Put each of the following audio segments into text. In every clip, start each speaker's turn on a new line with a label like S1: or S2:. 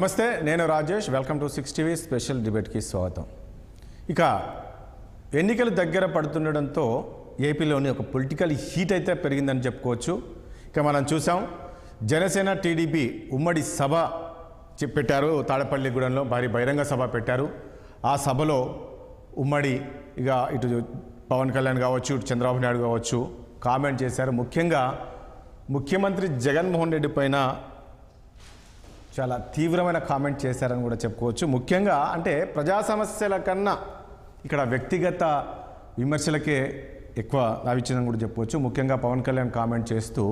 S1: నమస్తే, నేను Rajesh. Welcome to 6 TV special డిబేట్కి స్వాగతం. ఇక ఎన్నికలు దగ్గర పడుతుండడంతో ఏపీలోని ఒక పొలిటికల్ హీట్ అయితే పెరిగిందని చెప్పుకోవచ్చు. ఇక మనం చూసాం, జనసేన టీడీపీ ఉమ్మడి సభ పెట్టారు. తాడపల్లిగూడెంలో భారీ బహిరంగ సభ పెట్టారు. ఆ సభలో ఉమ్మడి ఇటు పవన్ కళ్యాణ్ కావచ్చు, ఇటు చంద్రబాబు నాయుడు కావచ్చు కామెంట్ చేశారు. ముఖ్యంగా ముఖ్యమంత్రి జగన్మోహన్ రెడ్డి పైన చాలా తీవ్రమైన కామెంట్ చేశారని కూడా చెప్పుకోవచ్చు. ముఖ్యంగా అంటే ప్రజా సమస్యల కన్నా ఇక్కడ వ్యక్తిగత విమర్శలకే ఎక్కువ లాభించిందని కూడా చెప్పుకోవచ్చు. ముఖ్యంగా పవన్ కళ్యాణ్ కామెంట్ చేస్తూ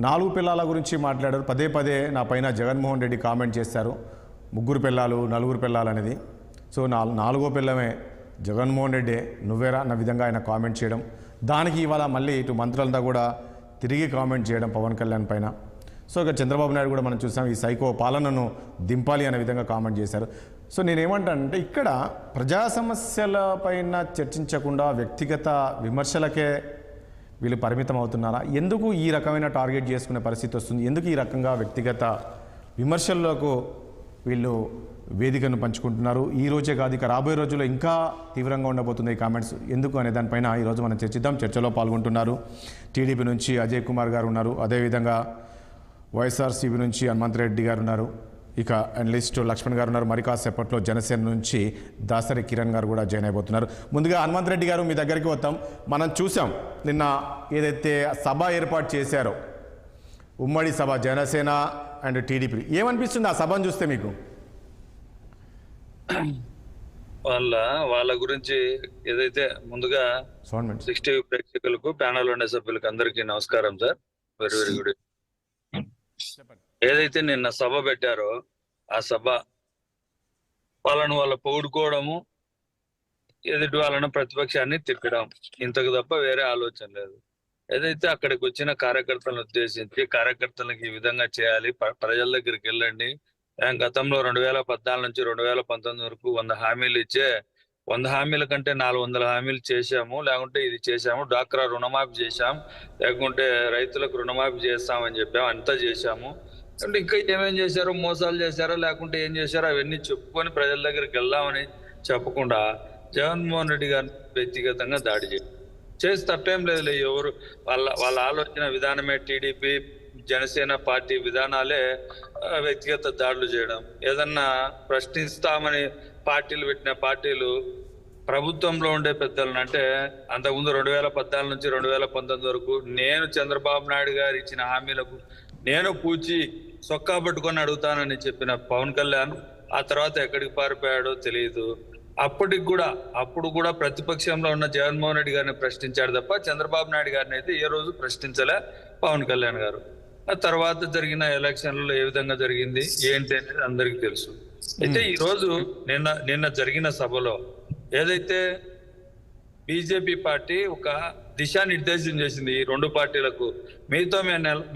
S1: 4 పిల్లల గురించి మాట్లాడారు. పదే పదే నా పైన జగన్మోహన్ రెడ్డి కామెంట్ చేశారు. 3 పిల్లలు 4 పిల్లలు అనేది. సో 4వ పిల్లమే జగన్మోహన్ రెడ్డి, నువ్వేరా అన్న విధంగా ఆయన కామెంట్ చేయడం, దానికి ఇవాళ మళ్ళీ ఇటు మంత్రులంతా కూడా తిరిగి కామెంట్ చేయడం పవన్ కళ్యాణ్ పైన. సో ఇక చంద్రబాబు నాయుడు కూడా మనం చూసాం, ఈ సైకో పాలనను దింపాలి అనే విధంగా కామెంట్ చేశారు. సో నేనేమంటానంటే, ఇక్కడ ప్రజా సమస్యల పైన చర్చించకుండా వ్యక్తిగత విమర్శలకే వీళ్ళు పరిమితం అవుతున్నారా? ఎందుకు ఈ రకమైన టార్గెట్ చేసుకునే పరిస్థితి వస్తుంది? ఎందుకు ఈ రకంగా వ్యక్తిగత విమర్శలకు వీళ్ళు వేదికను పంచుకుంటున్నారు? ఈ రోజే కాదు, ఇక రాబోయే రోజుల్లో ఇంకా తీవ్రంగా ఉండబోతుంది ఈ కామెంట్స్. ఎందుకు అనే దానిపైన ఈరోజు మనం చర్చిద్దాం. చర్చలో పాల్గొంటున్నారు టీడీపీ నుంచి అజయ్ కుమార్ గారు ఉన్నారు, అదేవిధంగా వైఎస్ఆర్సీపీ నుంచి హనుమంత్ రెడ్డి గారు ఉన్నారు, ఇక అనలిస్ట్ లక్ష్మణ్ గారు ఉన్నారు. మరి కాసేపట్లో జనసేన నుంచి దాసరి కిరణ్ గారు కూడా జాయిన్ అయిపోతున్నారు. ముందుగా హనుమంత్ రెడ్డి గారు, మీ దగ్గరికి వద్దాం. మనం చూసాం నిన్న ఏదైతే సభ ఏర్పాటు చేశారో, ఉమ్మడి సభ జనసేన అండ్ టీడీపీ, ఏమనిపిస్తుంది ఆ సభను చూస్తే మీకు?
S2: వాళ్ళ గురించి ఏదైతే ముందుగా 6 టీవీ ప్రేక్షకులకు, ప్యానల్ ఉండే సభ్యులకు అందరికీ నమస్కారం సార్. Very very good. ఏదైతే నిన్న సభ పెట్టారో ఆ సభ వాళ్ళ పొగుడుకోవడము, ఎదుటి వాళ్ళను ప్రతిపక్షాన్ని తిప్పడం, ఇంతకు తప్ప వేరే ఆలోచన లేదు. ఏదైతే అక్కడికి వచ్చిన కార్యకర్తలను ఉద్దేశించి కార్యకర్తలకు ఈ విధంగా చేయాలి, ప్రజల దగ్గరికి వెళ్ళండి. గతంలో 2014 నుంచి 2019 వరకు 100 హామీలు ఇచ్చే 100 హామీల కంటే 400 హామీలు చేశాము, లేకుంటే ఇది చేశాము, డ్వాక్రా రుణమాఫీ చేశాం, లేకుంటే రైతులకు రుణమాఫీ చేస్తామని చెప్పాము, అంతా చేశాము. అంటే ఇంకా ఏమేం చేశారో, మోసాలు చేశారో లేకుంటే ఏం చేశారో అవన్నీ చెప్పుకొని ప్రజల దగ్గరికి వెళ్దామని చెప్పకుండా జగన్మోహన్ రెడ్డి గారిని వ్యక్తిగతంగా దాడి చేసి తప్పేం లేదు. ఎవరు వాళ్ళ ఆలోచన విధానమే టీడీపీ జనసేన పార్టీ విధానాలే వ్యక్తిగత దాడులు చేయడం. ఏదన్నా ప్రశ్నిస్తామని పార్టీలు పెట్టిన పార్టీలు ప్రభుత్వంలో ఉండే పెద్దలను, అంటే అంతకుముందు 2014 నుంచి 2019 వరకు నేను చంద్రబాబు నాయుడు గారు ఇచ్చిన హామీలకు నేను పూచి సొక్కా పట్టుకొని అడుగుతానని చెప్పిన పవన్ కళ్యాణ్ ఆ తర్వాత ఎక్కడికి పారిపోయాడో తెలియదు. అప్పుడు కూడా ప్రతిపక్షంలో ఉన్న జగన్మోహన్ రెడ్డి గారిని ప్రశ్నించాడు తప్ప చంద్రబాబు నాయుడు గారిని అయితే ఏ రోజు ప్రశ్నించలే పవన్ కళ్యాణ్ గారు. ఆ తర్వాత జరిగిన ఎలక్షన్లలో ఏ విధంగా జరిగింది ఏంటి అనేది అందరికీ తెలుసు. అయితే ఈ రోజు నిన్న జరిగిన సభలో ఏదైతే బీజేపీ పార్టీ ఒక దిశానిర్దేశం చేసింది ఈ 2 పార్టీలకు, మీతో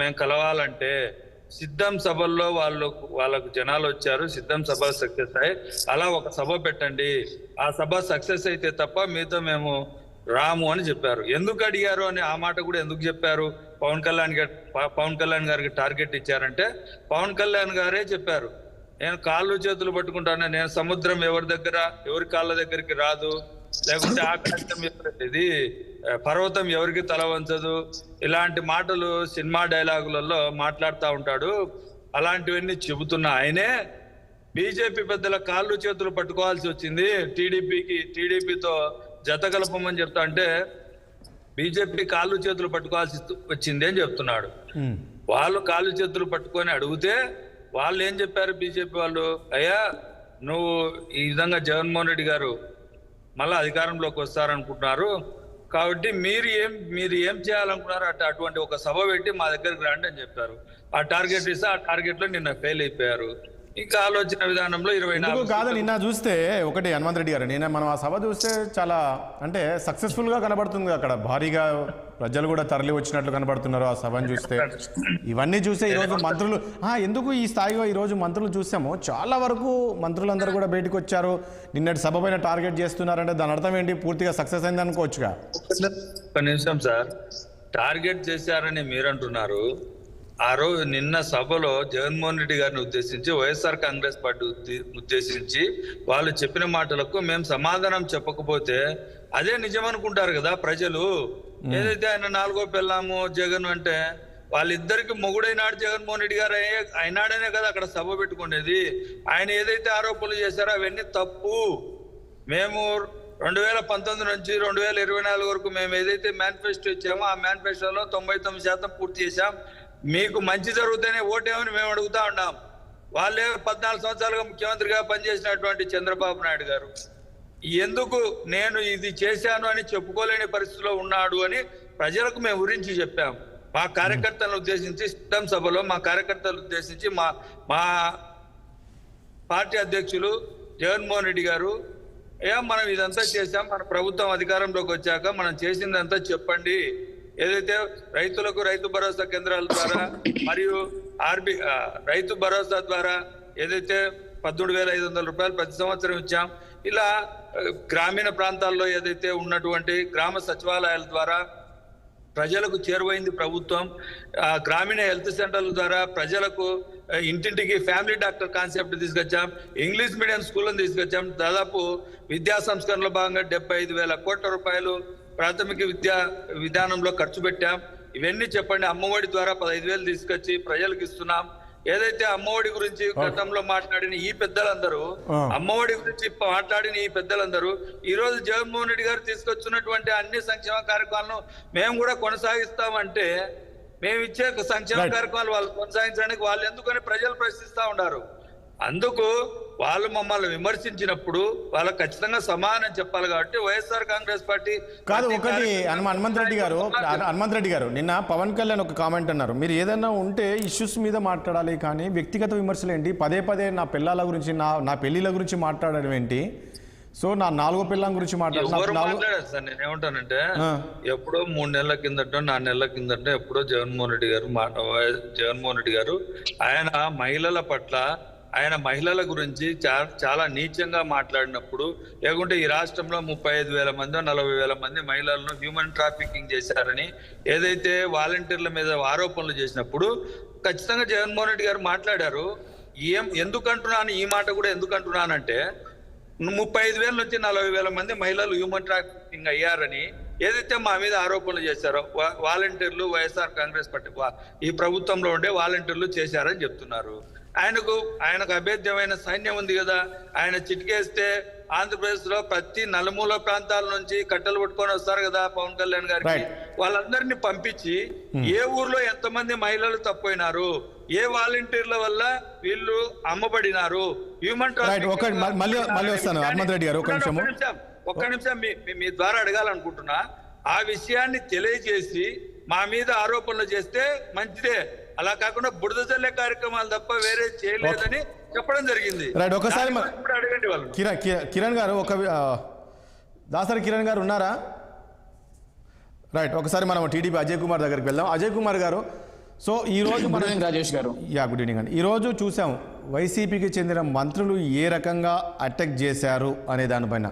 S2: మేము కలవాలంటే సిద్ధం సభల్లో వాళ్ళకు జనాలు వచ్చారు, సిద్ధం సభ సక్సెస్ అయ్యి అలా ఒక సభ పెట్టండి, ఆ సభ సక్సెస్ అయితే తప్ప మీతో మేము రాము అని చెప్పారు. ఎందుకు అడిగారు అని ఆ మాట కూడా ఎందుకు చెప్పారు? పవన్ కళ్యాణ్ గారికి టార్గెట్ ఇచ్చారంటే పవన్ కళ్యాణ్ గారే చెప్పారు, నేను కాళ్ళు చేతులు పట్టుకుంటాను, నేను సముద్రం ఎవరి కాళ్ళ దగ్గరికి రాదు, లేకుంటే ఆకాశం ఇది పర్వతం ఎవరికి తల వంచదు, ఇలాంటి మాటలు సినిమా డైలాగులలో మాట్లాడుతూ ఉంటాడు. అలాంటివన్నీ చెబుతున్న ఆయనే బీజేపీ పెద్దల కాళ్ళు చేతులు పట్టుకోవాల్సి వచ్చింది, టీడీపీతో జత కలపమని చెప్తా అంటే బీజేపీ కాళ్ళు చేతులు పట్టుకోవాల్సి వచ్చింది అని చెప్తున్నాడు. వాళ్ళు కాళ్ళు చేతులు పట్టుకొని అడిగితే వాళ్ళు ఏం చెప్పారు? బీజేపీ వాళ్ళు, అయ్యా నువ్వు ఈ విధంగా జగన్మోహన్ రెడ్డి గారు మళ్ళీ అధికారంలోకి వస్తారనుకుంటున్నారు కాబట్టి మీరు ఏం చేయాలనుకున్నారు, అటువంటి ఒక సభ పెట్టి మా దగ్గరికి రండి అని చెప్పారు. ఆ టార్గెట్ ఇస్తే ఆ టార్గెట్ లో నిన్న ఫెయిల్ అయిపోయారు. ఇంకా ఆలోచన విధానంలో 24
S1: కాదు. నిన్న చూస్తే ఒకటి హనుమంత్ రెడ్డి గారు, మనం ఆ సభ చూస్తే చాలా అంటే సక్సెస్ఫుల్గా కనబడుతుంది. అక్కడ భారీగా ప్రజలు కూడా తరలి వచ్చినట్లు కనబడుతున్నారు ఆ సభను చూస్తే. ఇవన్నీ చూస్తే ఈరోజు మంత్రులు ఎందుకు ఈ స్థాయిలో ఈరోజు మంత్రులు చూసాము, చాలా వరకు మంత్రులందరూ కూడా బయటకు వచ్చారు. నిన్నటి సభ పైన టార్గెట్ చేస్తున్నారంటే దాని అర్థం ఏంటి? పూర్తిగా సక్సెస్ అయింది అనుకోవచ్చుగా.
S2: ఒక నిమిషం సార్, టార్గెట్ చేశారని మీరు అంటున్నారు, ఆ రోజు నిన్న సభలో జగన్మోహన్ రెడ్డి గారిని ఉద్దేశించి వైఎస్ఆర్ కాంగ్రెస్ పార్టీ ఉద్దేశించి వాళ్ళు చెప్పిన మాటలకు మేము సమాధానం చెప్పకపోతే అదే నిజం అనుకుంటారు కదా ప్రజలు. ఏదైతే ఆయన 4వ పెళ్ళాము జగన్ అంటే వాళ్ళిద్దరికి మొగుడైనాడు జగన్మోహన్ రెడ్డి గారు అయినాడనే కదా అక్కడ సభ పెట్టుకునేది. ఆయన ఏదైతే ఆరోపణలు చేశారో అవన్నీ తప్పు. మేము 2019 నుంచి 2024 వరకు మేము ఏదైతే మేనిఫెస్టో ఇచ్చామో ఆ మేనిఫెస్టోలో 99% పూర్తి చేశాం. మీకు మంచి జరుగుతూనే ఓటేమని మేము అడుగుతా ఉన్నాం. వాళ్ళే 14 సంవత్సరాలుగా ముఖ్యమంత్రిగా పనిచేసినటువంటి చంద్రబాబు నాయుడు గారు ఎందుకు నేను ఇది చేశాను అని చెప్పుకోలేని పరిస్థితిలో ఉన్నాడు అని ప్రజలకు మేము గురించి చెప్పాం. మా కార్యకర్తలను ఉద్దేశించి సిద్ధం సభలో మా కార్యకర్తలను ఉద్దేశించి మా పార్టీ అధ్యక్షులు జగన్మోహన్ రెడ్డి గారు మనం ఇదంతా చేశాం, మన ప్రభుత్వం అధికారంలోకి వచ్చాక మనం చేసిందంతా చెప్పండి. ఏదైతే రైతులకు రైతు భరోసా కేంద్రాల ద్వారా మరియు రైతు భరోసా ద్వారా ఏదైతే 17,500 రూపాయలు ప్రతి సంవత్సరం ఇచ్చాం, ఇలా గ్రామీణ ప్రాంతాల్లో ఏదైతే ఉన్నటువంటి గ్రామ సచివాలయాల ద్వారా ప్రజలకు చేరువైంది ప్రభుత్వం. గ్రామీణ హెల్త్ సెంటర్ల ద్వారా ప్రజలకు ఇంటింటికి ఫ్యామిలీ డాక్టర్ కాన్సెప్ట్ తీసుకొచ్చాం. ఇంగ్లీష్ మీడియం స్కూళ్ళను తీసుకొచ్చాం. దాదాపు విద్యా సంస్కరణలో భాగంగా 75,000 కోట్ల రూపాయలు ప్రాథమిక విద్యా విధానంలో ఖర్చు పెట్టాం. ఇవన్నీ చెప్పండి. అమ్మఒడి ద్వారా 15,000 తీసుకొచ్చి ప్రజలకు ఇస్తున్నాం. ఏదైతే అమ్మఒడి గురించి గతంలో మాట్లాడిన ఈ పెద్దలందరూ ఈ రోజు జగన్మోహన్ రెడ్డి గారు తీసుకొచ్చినటువంటి అన్ని సంక్షేమ కార్యక్రమాలను మేము కూడా కొనసాగిస్తామంటే మేము ఇచ్చే సంక్షేమ కార్యక్రమాలు వాళ్ళు కొనసాగించడానికి వాళ్ళు ఎందుకని ప్రజలు ప్రశ్నిస్తా ఉన్నారు. అందుకు వాళ్ళు మమ్మల్ని విమర్శించినప్పుడు వాళ్ళకి ఖచ్చితంగా సమాధానం చెప్పాలి. కాబట్టి వైఎస్ఆర్ కాంగ్రెస్ పార్టీ
S1: కాదు. ఒకటి హనుమంత్ రెడ్డి గారు నిన్న పవన్ కళ్యాణ్ ఒక కామెంట్ అన్నారు, మీరు ఏదైనా ఉంటే ఇష్యూస్ మీద మాట్లాడాలి కానీ వ్యక్తిగత విమర్శలు ఏంటి, పదే నా పిల్లల గురించి నా పెళ్లిళ్ళ గురించి మాట్లాడడం ఏంటి, సో నా 4వ పిల్లం గురించి
S2: మాట్లాడారు సార్. నేను ఏమంటానంటే ఎప్పుడో 3 నెలల కిందట 4 నెలల కిందట ఎప్పుడో జగన్మోహన్ రెడ్డి గారు ఆయన మహిళల పట్ల ఆయన మహిళల గురించి చాలా నీచంగా మాట్లాడినప్పుడు, లేకుంటే ఈ రాష్ట్రంలో 35,000 మంది 40,000 మంది మహిళలను హ్యూమన్ ట్రాఫికింగ్ చేశారని ఏదైతే వాలంటీర్ల మీద ఆరోపణలు చేసినప్పుడు ఖచ్చితంగా జగన్మోహన్ రెడ్డి గారు మాట్లాడారు. ఎందుకంటున్నాను ఈ మాట కూడా ఎందుకంటున్నానంటే 35,000 నుంచి 40,000 మంది మహిళలు హ్యూమన్ ట్రాఫికింగ్ అయ్యారని ఏదైతే మా మీద ఆరోపణలు చేశారో వాలంటీర్లు వైఎస్ఆర్ కాంగ్రెస్ పార్టీ ఈ ప్రభుత్వంలో ఉండే వాలంటీర్లు చేశారని చెప్తున్నారు. ఆయనకు అభేద్యమైన సైన్యం ఉంది కదా. ఆయన చిటికేస్తే ఆంధ్రప్రదేశ్ లో ప్రతి నలుమూల ప్రాంతాల నుంచి కట్టెలు పట్టుకొని వస్తారు కదా పవన్ కళ్యాణ్ గారికి. వాళ్ళందరినీ పంపించి ఏ ఊర్లో ఎంతమంది మహిళలు తప్పిపోయినారు, ఏ వాలంటీర్ల వల్ల వీళ్ళు అమ్మబడినారు, హ్యూమన్ ఒక్క నిమిషం మీ ద్వారా అడగాలనుకుంటున్నా. ఆ విషయాన్ని తెలియజేసి మా మీద ఆరోపణలు చేస్తే మంచిదే. అలా కాకుండా బురద చల్లే కార్యక్రమాలు తప్ప వేరే చేయలేదని చెప్పడం జరిగింది.
S1: ఒకసారి
S2: అడగండి వాళ్ళు.
S1: కిరణ్ గారు దాసరి కిరణ్ గారు ఉన్నారా? రైట్, ఒకసారి మనం టీడీపీ అజయ్ కుమార్ దగ్గరికి వెళ్దాం. అజయ్ కుమార్ గారు, సో ఈ రోజు
S3: రాజేష్ గారు
S1: గుడ్ ఈవినింగ్ అండి. ఈరోజు చూసాం వైసీపీకి చెందిన మంత్రులు ఏ రకంగా అటాక్ చేశారు అనే దానిపైన.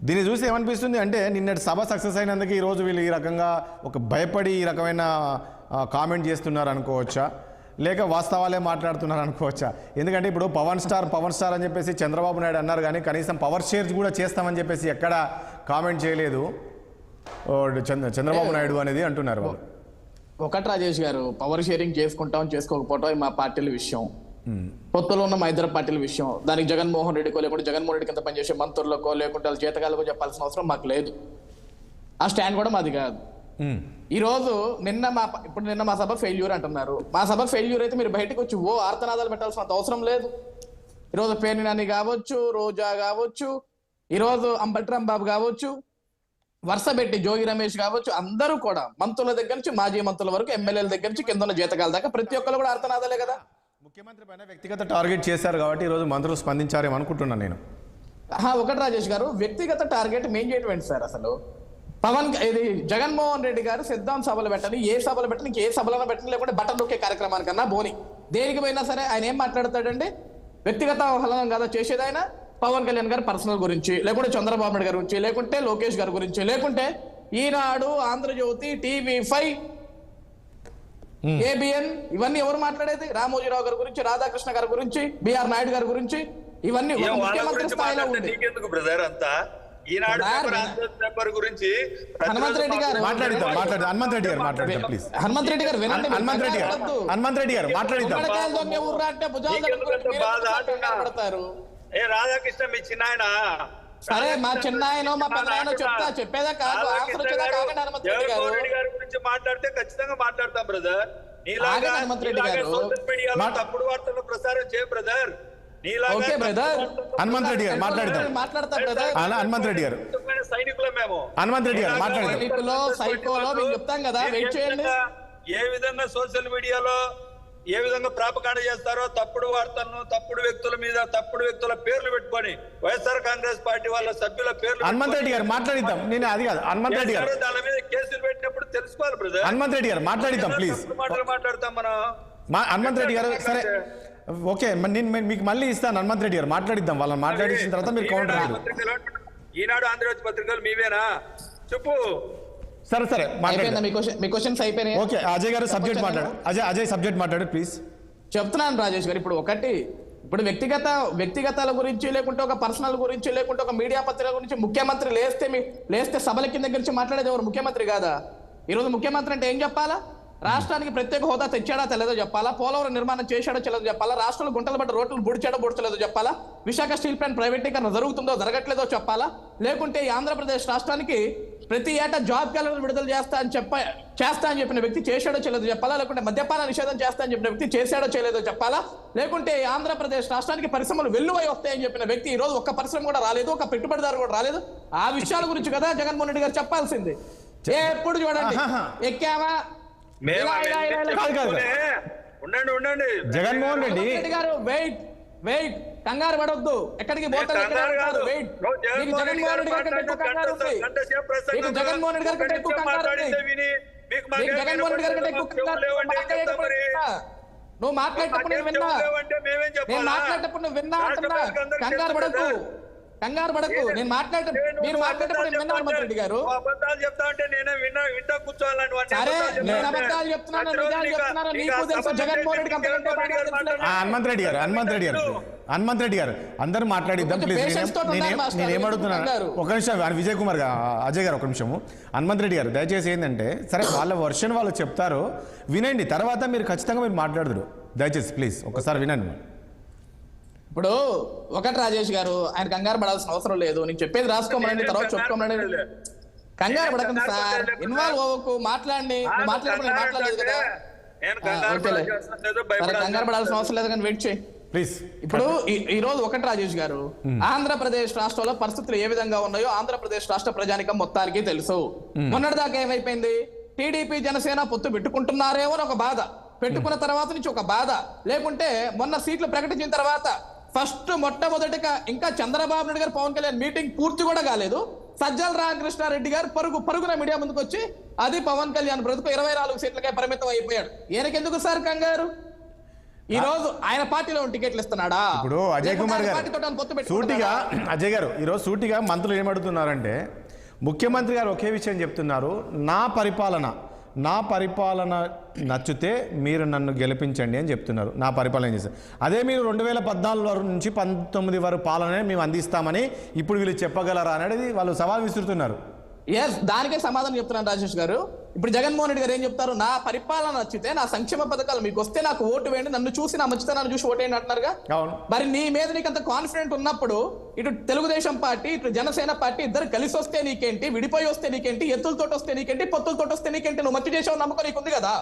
S1: దీన్ని చూసి ఏమనిపిస్తుంది అంటే నిన్నటి సభ సక్సెస్ అయినందుకు ఈరోజు వీళ్ళు ఈ రకంగా ఒక భయపడి ఈ రకమైన కామెంట్ చేస్తున్నారు అనుకోవచ్చా, లేక వాస్తవాలే మాట్లాడుతున్నారు అనుకోవచ్చా? ఎందుకంటే ఇప్పుడు పవన్ స్టార్ అని చెప్పేసి చంద్రబాబు నాయుడు అన్నారు కానీ కనీసం పవర్ షేర్స్ కూడా చేస్తామని చెప్పేసి ఎక్కడ కామెంట్ చేయలేదు చంద్రబాబు నాయుడు అనేది అంటున్నారు వాళ్ళు.
S3: ఒకటి రాజేష్ గారు, పవర్ షేరింగ్ చేసుకుంటాం చేసుకోకపోవటం మా పార్టీల విషయం, కొత్తలో ఉన్న మా ఇద్దరు పార్టీల విషయం. దానికి జగన్మోహన్ రెడ్డికో లేకుంటే జగన్మోహన్ రెడ్డి కింద పనిచేసే మంత్రులకో లేకుంటే వాళ్ళ జీతకాలకో చెప్పాల్సిన అవసరం మాకు లేదు. ఆ స్టాండ్ కూడా మాది కాదు. ఈ రోజు నిన్న మా సభ ఫెయిల్యూర్ అంటున్నారు. మా సభ ఫెయిల్యూర్ అయితే మీరు బయటకు వచ్చి ఆర్తనాదాలు పెట్టాల్సిన అవసరం లేదు. ఈరోజు పేర్ని నాని కావచ్చు, రోజా కావచ్చు, ఈరోజు అంబటి రాంబాబు కావచ్చు, వరుస పెట్టి జోగి రమేష్ కావచ్చు, అందరూ కూడా మంత్రుల దగ్గర నుంచి మాజీ మంత్రుల వరకు ఎమ్మెల్యేల దగ్గర నుంచి కింద ఉన్న జీతకాల దాకా ప్రతి ఒక్కరు కూడా ఆర్తనాదాలే కదా.
S1: ముఖ్యమంత్రి పైన వ్యక్తిగత టార్గెట్ చేశారు కాబట్టి ఈరోజు మంత్రులు స్పందించారేమో అనుకుంటున్నాను నేను.
S3: ఒకటి రాజేష్ గారు, వ్యక్తిగత టార్గెట్ మేం చేయటం సార్. అసలు జగన్మోహన్ రెడ్డి గారు సిద్ధాంత సభలు పెట్టని, ఏ సభలు పెట్టని, ఏ సభలను పెట్టని, లేకుంటే బటన్ నొక్కే కార్యక్రమానికన్నా బోని దేనికి పోయినా సరే ఆయన ఏం మాట్లాడతాడండి? వ్యక్తిగత హలం కదా చేసేది ఆయన. పవన్ కళ్యాణ్ గారు పర్సనల్ గురించి, లేకుంటే చంద్రబాబు నాయుడు గారి గురించి, లేకుంటే లోకేష్ గారి గురించి, లేకుంటే ఈనాడు, ఆంధ్రజ్యోతి, TV5 ఏబిఎన్ ఇవన్నీ ఎవరు మాట్లాడేది? రామోజీరావు గారి గురించి, రాధాకృష్ణ గారి గురించి, బిఆర్ నాయుడు గారి గురించి, ఇవన్నీ ఒక ముఖ్యమంత్రి స్థాయిలో ఉంది.
S2: నీకెందుకు బ్రదర్ అంతా? ఈనాడు పేపర్ గురించి
S3: హనుమంత్ రెడ్డి గారు
S1: హనుమంత్ రెడ్డి గారు మాట్లాడతారు ప్లీజ్.
S3: హనుమంత్ రెడ్డి గారు వినండి.
S1: హనుమంత్ రెడ్డి గారు మాట్లాడిద్దాం.
S3: పడతారు.
S2: ఏ రాధాకృష్ణ మీ చిన్నాయన?
S3: సరే మా చిన్నాయనో మా పెద్దనాయనో చెప్పేదా కాదు. ఆన్సర్ వచ్చేదా కాకండి హనుమంత్ రెడ్డి గారు.
S2: జగన్మోహన్ రెడ్డి గారి గురించి మాట్లాడితే ఖచ్చితంగా మాట్లాడతాం బ్రదర్. నీలాగా
S3: హనుమంత్ రెడ్డి గారు
S2: సోషల్ మీడియాలో తప్పుడు వార్తలు ప్రసారం చేయ brother.
S3: Okay brother,
S1: Hanumanth Reddy గారు మాట్లాడతాం.
S3: మాట్లాడతా బ్రదర్.
S1: హనుమంత్ రెడ్డి గారు
S2: సైనికులం మేము.
S1: హనుమంత్ రెడ్డి గారు మాట్లాడతాం.
S3: సైకోలో మేము చెప్తాం కదా, వెయిట్ చేయండి.
S2: ఏ విధంగా సోషల్ మీడియాలో ఏ విధంగా ప్రాపకాండ చేస్తారో, తప్పుడు వార్తలను, తప్పుడు వ్యక్తుల మీద తప్పుడు వ్యక్తుల పేర్లు పెట్టుకొని వైఎస్ఆర్ కాంగ్రెస్ పార్టీ వాళ్ళ సభ్యుల పేర్లు
S1: హనుమంత్ రెడ్డి గారు మాట్లాడిద్దాం. నేను అది కాదు, హనుమంత్ రెడ్డి గారు
S2: దాని మీద కేసులు పెట్టినప్పుడు తెలుసుకోవాలి బ్రదర్.
S1: హనుమంత్ రెడ్డి గారు మాట్లాడిద్దాం ప్లీజ్.
S2: మాట్లాడతాం మనం.
S1: హనుమంత్ రెడ్డి గారు సరే ఓకే, నేను మీకు మళ్ళీ ఇస్తాను. హనుమంత్ రెడ్డి గారు మాట్లాడిద్దాం. వాళ్ళని మాట్లాడించిన తర్వాత మీరు కౌంటర్.
S2: ఈనాడు ఆంధ్రజ్యోతి పత్రికలు మీవేనా చెప్పు.
S1: సరే
S3: మీ క్వశ్చన్స్ అయిపోయినాయి.
S1: ఓకే, అజయ్ గారు సబ్జెక్ట్ మాట్లాడు. అజయ్ సబ్జెక్ట్ మాట్లాడు ప్లీజ్.
S3: చెప్తున్నాను రాజేష్ గారు. ఇప్పుడు వ్యక్తిగతాల గురించి, లేకుంటే ఒక పర్సనల్ గురించి, లేకుంటే ఒక మీడియా పత్రిక గురించి ముఖ్యమంత్రి లేస్తే సభల కింద గురించి మాట్లాడేది ఎవరు? ముఖ్యమంత్రి కాదా? ఈరోజు ముఖ్యమంత్రి అంటే ఏం చెప్పాలా? రాష్ట్రానికి ప్రత్యేక హోదా తెచ్చాడా తెలియదో చెప్పాలా? పోలవరం నిర్మాణం చేశాడో తెలియదో చెప్పాలా? రాష్ట్రంలో గుంటలు బట్టి రోడ్లు బుడిచాడో చెప్పాలా? విశాఖ స్టీల్ ప్లాంట్ ప్రైవేటీకరణ జరుగుతుందో జరగట్లేదో చెప్పాలా? లేకుంటే ఈ ఆంధ్రప్రదేశ్ రాష్ట్రానికి ప్రతి ఏటా జాబ్ క్యాలెండర్ విడుదల చేస్తా అని చెప్పిన వ్యక్తి చేశాడో చేయలేదో చెప్పాలా? లేకుంటే మద్యపాన నిషేధం చేస్తా అని చెప్పిన వ్యక్తి చేశాడో చేయలేదో చెప్పాలా? లేకుంటే ఆంధ్రప్రదేశ్ రాష్ట్రానికి పరిశ్రమలు వెల్లువై వస్తాయని చెప్పిన వ్యక్తి ఈ రోజు ఒక్క పరిశ్రమ కూడా రాలేదు, ఒక పెట్టుబడిదారు కూడా రాలేదు. ఆ విషయాల గురించి కదా జగన్మోహన్ రెడ్డి గారు చెప్పాల్సింది. ఎప్పుడు చూడండి ఎక్కామా
S2: ఉండండి
S1: జగన్మోహన్ రెడ్డి
S3: గారు వెయిట్ కంగారు పడొద్దు. ఎక్కడికి పోతారు? వెయిట్. మీకు జగన్మోహన్ రెడ్డి గారి కంటే ఎక్కువ కంగారు ఉంది. మీకు జగన్మోహన్ రెడ్డి గారి కంటే ఎక్కువ కంగారు ఉంది. మీకు జగన్మోహన్ రెడ్డి గారి కంటే ఎక్కువ నువ్వు మాట్లాడేటప్పుడు నేను విన్నా. నేను మాట్లాడేటప్పుడు నువ్వు విన్నా అంటున్నా. కంగారు పడకు. నేను మాట్లాడేటప్పుడు మీరు మాట్లాడేటప్పుడు నేను విన్నా హనుమంత్ రెడ్డి గారు.
S2: చెప్తా అంటే నేనే వింటా కూర్చోవాలని.
S3: సరే నేను అబద్ధాలు చెప్తున్నాను, నిజాలు చెప్తున్నాను. నీకు తెలుసు జగన్మోహన్ రెడ్డి
S1: హనుమంత్ రెడ్డి గారు అందరూ మాట్లాడిద్దాం ప్లీజ్. నేను ఏమడుగుతున్నాను ఒక నిమిషం, విజయ్ కుమార్ అజయ్ గారు ఒక నిమిషము. హనుమంత్ రెడ్డి గారు దయచేసి ఏంటంటే సరే వాళ్ళ వర్షన్ వాళ్ళు చెప్తారు, వినండి. తర్వాత మీరు ఖచ్చితంగా మీరు మాట్లాడదురు. దయచేసి ప్లీజ్ ఒకసారి వినండి.
S3: ఇప్పుడు ఒకటి రాజేష్ గారు, ఆయన కంగారు పడాల్సిన అవసరం లేదు. నేను చెప్పేది రాసుకోమనండి, తర్వాత చెప్పుకోమనండి. కంగారు పడకండి సార్, ఇన్వాల్వ్ అవ్వకు. మాట్లాడండి. మాట్లాడలేదు కదా, కంగారు పడాల్సిన అవసరం లేదు కానీ వెయిట్ చేయి
S1: ప్లీజ్.
S3: ఇప్పుడు ఈ రోజు ఒకటి రాజేష్ గారు, ఆంధ్రప్రదేశ్ రాష్ట్రంలో పరిస్థితులు ఏ విధంగా ఉన్నాయో ఆంధ్రప్రదేశ్ రాష్ట్ర ప్రజానికం మొత్తానికి తెలుసు. మొన్నటిదాకా ఏమైపోయింది? టీడీపీ జనసేన పొత్తు పెట్టుకుంటున్నారేమో అని ఒక బాధ, పెట్టుకున్న తర్వాత నుంచి ఒక బాధ, లేకుంటే మొన్న సీట్లు ప్రకటించిన తర్వాత మొట్టమొదటిగా ఇంకా చంద్రబాబు నాయుడు గారు పవన్ కళ్యాణ్ మీటింగ్ పూర్తి కూడా కాలేదు. సజ్జల రామకృష్ణారెడ్డి గారు పరుగున మీడియా ముందుకు వచ్చి అది పవన్ కళ్యాణ్ బ్రతుకు 24 సీట్లకే పరిమితం అయిపోయాడు. ఈయనకెందుకు సార్ కంగారు? ఈ రోజు ఆయన పార్టీలో టికెట్లు ఇస్తున్నాడా?
S1: ఇప్పుడు అజయ్ కుమార్ గారు సూటిగా, అజయ్ గారు ఈరోజు సూటిగా మంత్రులు ఏమడుగుతున్నారంటే, ముఖ్యమంత్రి గారు ఒకే విషయం చెప్తున్నారు, నా పరిపాలన నచ్చితే మీరు నన్ను గెలిపించండి అని చెప్తున్నారు. నా పరిపాలన చేశారు. అదే మీరు 2014 నుంచి 19 వరకు పాలన మేము అందిస్తామని ఇప్పుడు వీళ్ళు చెప్పగలరా అనేది వాళ్ళు సవాల్ విసురుతున్నారు.
S3: దానికే సమాధానం చెప్తున్నాను రాజేష్ గారు. ఇప్పుడు జగన్మోహన్ రెడ్డి గారు ఏం చెప్తారు? నా పరిపాలన నచ్చితే, నా సంక్షేమ పథకాలు మీకు వస్తే నాకు ఓటు వేయండి, నన్ను చూసి నా మంచితనాన్ని చూసి ఓటేయండి అంటున్నారుగా. మరి నీ మీద నీకు అంత కాన్ఫిడెంట్ ఉన్నప్పుడు ఇటు తెలుగుదేశం పార్టీ, ఇటు జనసేన పార్టీ ఇద్దరు కలిసి వస్తే నీకేంటి, విడిపోయి వస్తే నీకేంటి, ఎత్తులతో వస్తే నీకేంటి, పొత్తులతో వస్తే నీకేంటి? నువ్వు మంచి చేసావు నమ్మకం నీకుంది కదా,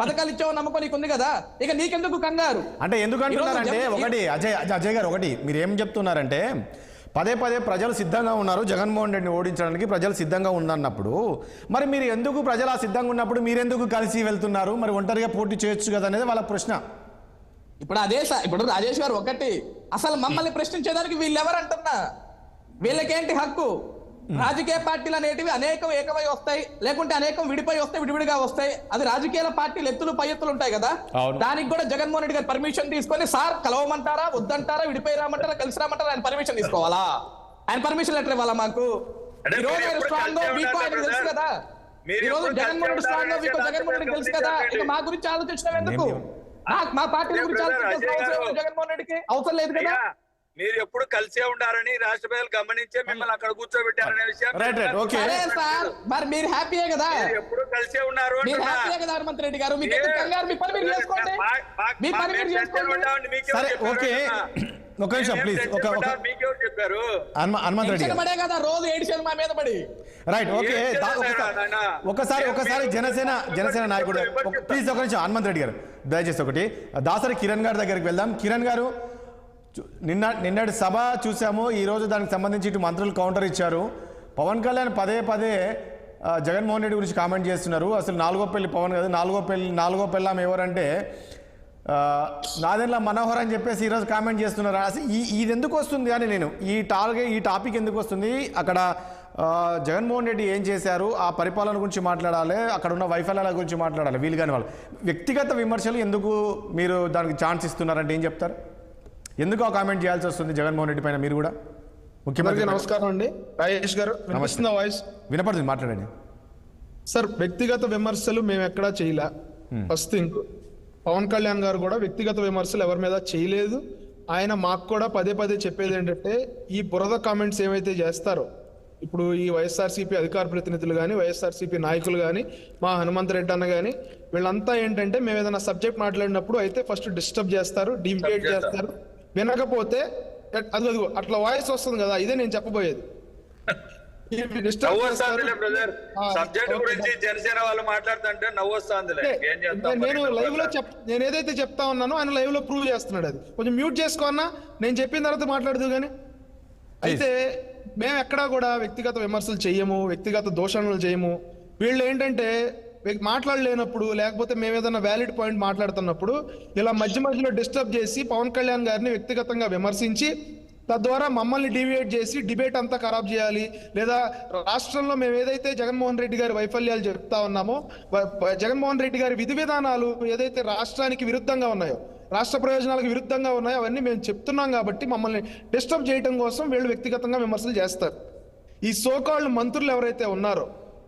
S3: పథకాలు ఇచ్చావు నమ్మకం నీకుంది కదా, ఇక నీకెందుకు కంగారు?
S1: అంటే ఎందుకంటున్నారంటే ఒకటి అజయ్ గారు, ఒకటి మీరు ఏం చెప్తున్నారంటే పదే ప్రజలు సిద్ధంగా ఉన్నారు, జగన్మోహన్ రెడ్డిని ఓడించడానికి ప్రజలు సిద్ధంగా ఉన్నప్పుడు మరి మీరు ఎందుకు ప్రజలు ఆ సిద్ధంగా ఉన్నప్పుడు మీరెందుకు కలిసి వెళ్తున్నారు? మరి ఒంటరిగా పోటీ చేయొచ్చు కదా అనేది వాళ్ళ ప్రశ్న.
S3: ఇప్పుడు రాజేష్ గారు ఒకటి, అసలు మమ్మల్ని ప్రశ్నించేదానికి వీళ్ళు ఎవరంటున్నా? వీళ్ళకేంటి హక్కు? రాజకీయ పార్టీలు అనేటివి అనేకం ఏకమై వస్తాయి, లేకుంటే అనేకం విడిపోయి వస్తాయి, విడివిడిగా వస్తాయి. అది రాజకీయ పార్టీలు ఎత్తులు పై ఎత్తులు ఉంటాయి కదా. దానికి కూడా జగన్మోహన్ రెడ్డి గారు పర్మిషన్ తీసుకొని సార్ కలవమంటారా, వద్దంటారా, విడిపోయి రామంటారా, కలిసి రామంటారా, ఆయన పర్మిషన్ తీసుకోవాలా? ఆయన పర్మిషన్ లెటర్ ఇవ్వాలా మాకు? ఈ రోజు ఆయన స్ట్రాంగ్ వీక్ ఆయన తెలుసు కదా.
S2: మీరు
S3: ఈ రోజు
S2: ఎప్పుడు
S3: జగన్మోహన్ రెడ్డి స్ట్రాంగ్ గా మీకు జగన్మోహన్ రెడ్డి తెలుసు కదా, ఇక మా గురించి ఆలోచించడం ఎందుకు? మా పార్టీ గురించి ఆలోచించాల్సిన అవసరం ఉంది జగన్మోహన్ రెడ్డికి, అవసరం లేదు కదా.
S2: మీరు ఎప్పుడు కలిసే ఉండారని రాష్ట్ర ప్రజలు గమనించే మిమ్మల్ని అక్కడ కూర్చోబెట్టారనే విషయం
S3: సరే సార్, మరి మీరు హ్యాపీయే కదా,
S2: ఎప్పుడు కలిసే ఉన్నారు
S3: మీరు హ్యాపీయే కదా హనుమంత్ రెడ్డి గారు, మీకు ఎందుకు కంగారు? మీ పని మీరు చేసుకోండి, మీ పని మీరు చేసుకోండి.
S1: సరే ఓకే, ఒక నిమిషం ప్లీజ్.
S2: మీకెవరు చెప్పారు?
S1: హనుమంత్ రెడ్డి గారు
S3: పడే కదా రోజు ఏడిసేది మా మీద పడి.
S1: రైట్ ఓకే, ఒకసారి జనసేన నాయకుడు ప్లీజ్ ఒక నిమిషం. హనుమంత్ రెడ్డి గారు దయచేసి ఒకటి దాసరి కిరణ్ గారి దగ్గరికి వెళ్దాం. కిరణ్ గారు, నిన్నటి సభ చూసాము, ఈరోజు దానికి సంబంధించి ఇటు మంత్రులు కౌంటర్ ఇచ్చారు. పవన్ కళ్యాణ్ పదే జగన్మోహన్ రెడ్డి గురించి కామెంట్ చేస్తున్నారు. అసలు నాలుగో పెళ్లి పవన్ కదా, నాలుగో పెళ్ళాం ఎవరంటే నాదెండ్ల మనోహర్ అని చెప్పేసి ఈరోజు కామెంట్ చేస్తున్నారు. అసలు ఇది ఎందుకు వస్తుంది అని నేను ఈ టాపిక్ ఎందుకు వస్తుంది? అక్కడ జగన్మోహన్ రెడ్డి ఏం చేశారు, ఆ పరిపాలన గురించి మాట్లాడాలి, అక్కడ ఉన్న వైఫల్యాల గురించి మాట్లాడాలి. వీలు కాని వాళ్ళు వ్యక్తిగత విమర్శలు ఎందుకు మీరు దానికి ఛాన్స్ ఇస్తున్నారంటే ఏం చెప్తారు? ఎందుకు ఆ కామెంట్ చేయాల్సి వస్తుంది జగన్మోహన్ రెడ్డి పైన? మీరు కూడా ముఖ్యమంత్రి.
S4: నమస్కారం అండి రాజేష్ గారు, వినిపిస్తుందా వాయిస్?
S1: వినపడుతుంది, మాట్లాడండి
S4: సార్. వ్యక్తిగత విమర్శలు మేము ఎక్కడా చేయలే. ఫస్ట్ థింగ్, పవన్ కళ్యాణ్ గారు కూడా వ్యక్తిగత విమర్శలు ఎవరి మీద చేయలేదు. ఆయన మాకు కూడా పదే చెప్పేది ఏంటంటే, ఈ బురద కామెంట్స్ ఏవైతే చేస్తారో ఇప్పుడు ఈ వైఎస్ఆర్సీపీ అధికార ప్రతినిధులు కానీ, వైఎస్ఆర్సీపీ నాయకులు కానీ, మా హనుమంత్ రెడ్డి అన్న కానీ, వీళ్ళంతా ఏంటంటే మేము ఏదైనా సబ్జెక్ట్ మాట్లాడినప్పుడు అయితే ఫస్ట్ డిస్టర్బ్ చేస్తారు, డిబేట్ చేస్తారు. వినకపోతే అదిగో అట్లా వాయిస్ వస్తుంది కదా, ఇదే నేను చెప్పబోయేది. నేను లైవ్ లో నేను ఏదైతే చెప్తా ఉన్నానో ఆయన లైవ్ లో ప్రూవ్ చేస్తున్నాడు. అది కొంచెం మ్యూట్ చేసుకోన్నా, నేను చెప్పిన తర్వాత మాట్లాడదు కానీ. అయితే మేము ఎక్కడా కూడా వ్యక్తిగత విమర్శలు చెయ్యము, వ్యక్తిగత దూషణలు చేయము. వీళ్ళు ఏంటంటే మాట్లాడలేనప్పుడు, లేకపోతే మేము ఏదైనా వ్యాలిడ్ పాయింట్ మాట్లాడుతున్నప్పుడు ఇలా మధ్యలో డిస్టర్బ్ చేసి పవన్ కళ్యాణ్ గారిని వ్యక్తిగతంగా విమర్శించి తద్వారా మమ్మల్ని డివియేట్ చేసి డిబేట్ అంతా ఖరాబ్ చేయాలి, లేదా రాష్ట్రంలో మేము ఏదైతే జగన్మోహన్ రెడ్డి గారి వైఫల్యాలు చెప్తా ఉన్నామో, జగన్మోహన్ రెడ్డి గారి విధి విధానాలు ఏదైతే రాష్ట్రానికి విరుద్ధంగా ఉన్నాయో, రాష్ట్ర ప్రయోజనాలకు విరుద్ధంగా ఉన్నాయో అవన్నీ మేము చెప్తున్నాం కాబట్టి మమ్మల్ని డిస్టర్బ్ చేయడం కోసం వీళ్ళు వ్యక్తిగతంగా విమర్శలు చేస్తారు. ఈ సోకాళ్ళు మంత్రులు ఎవరైతే ఉన్నారో,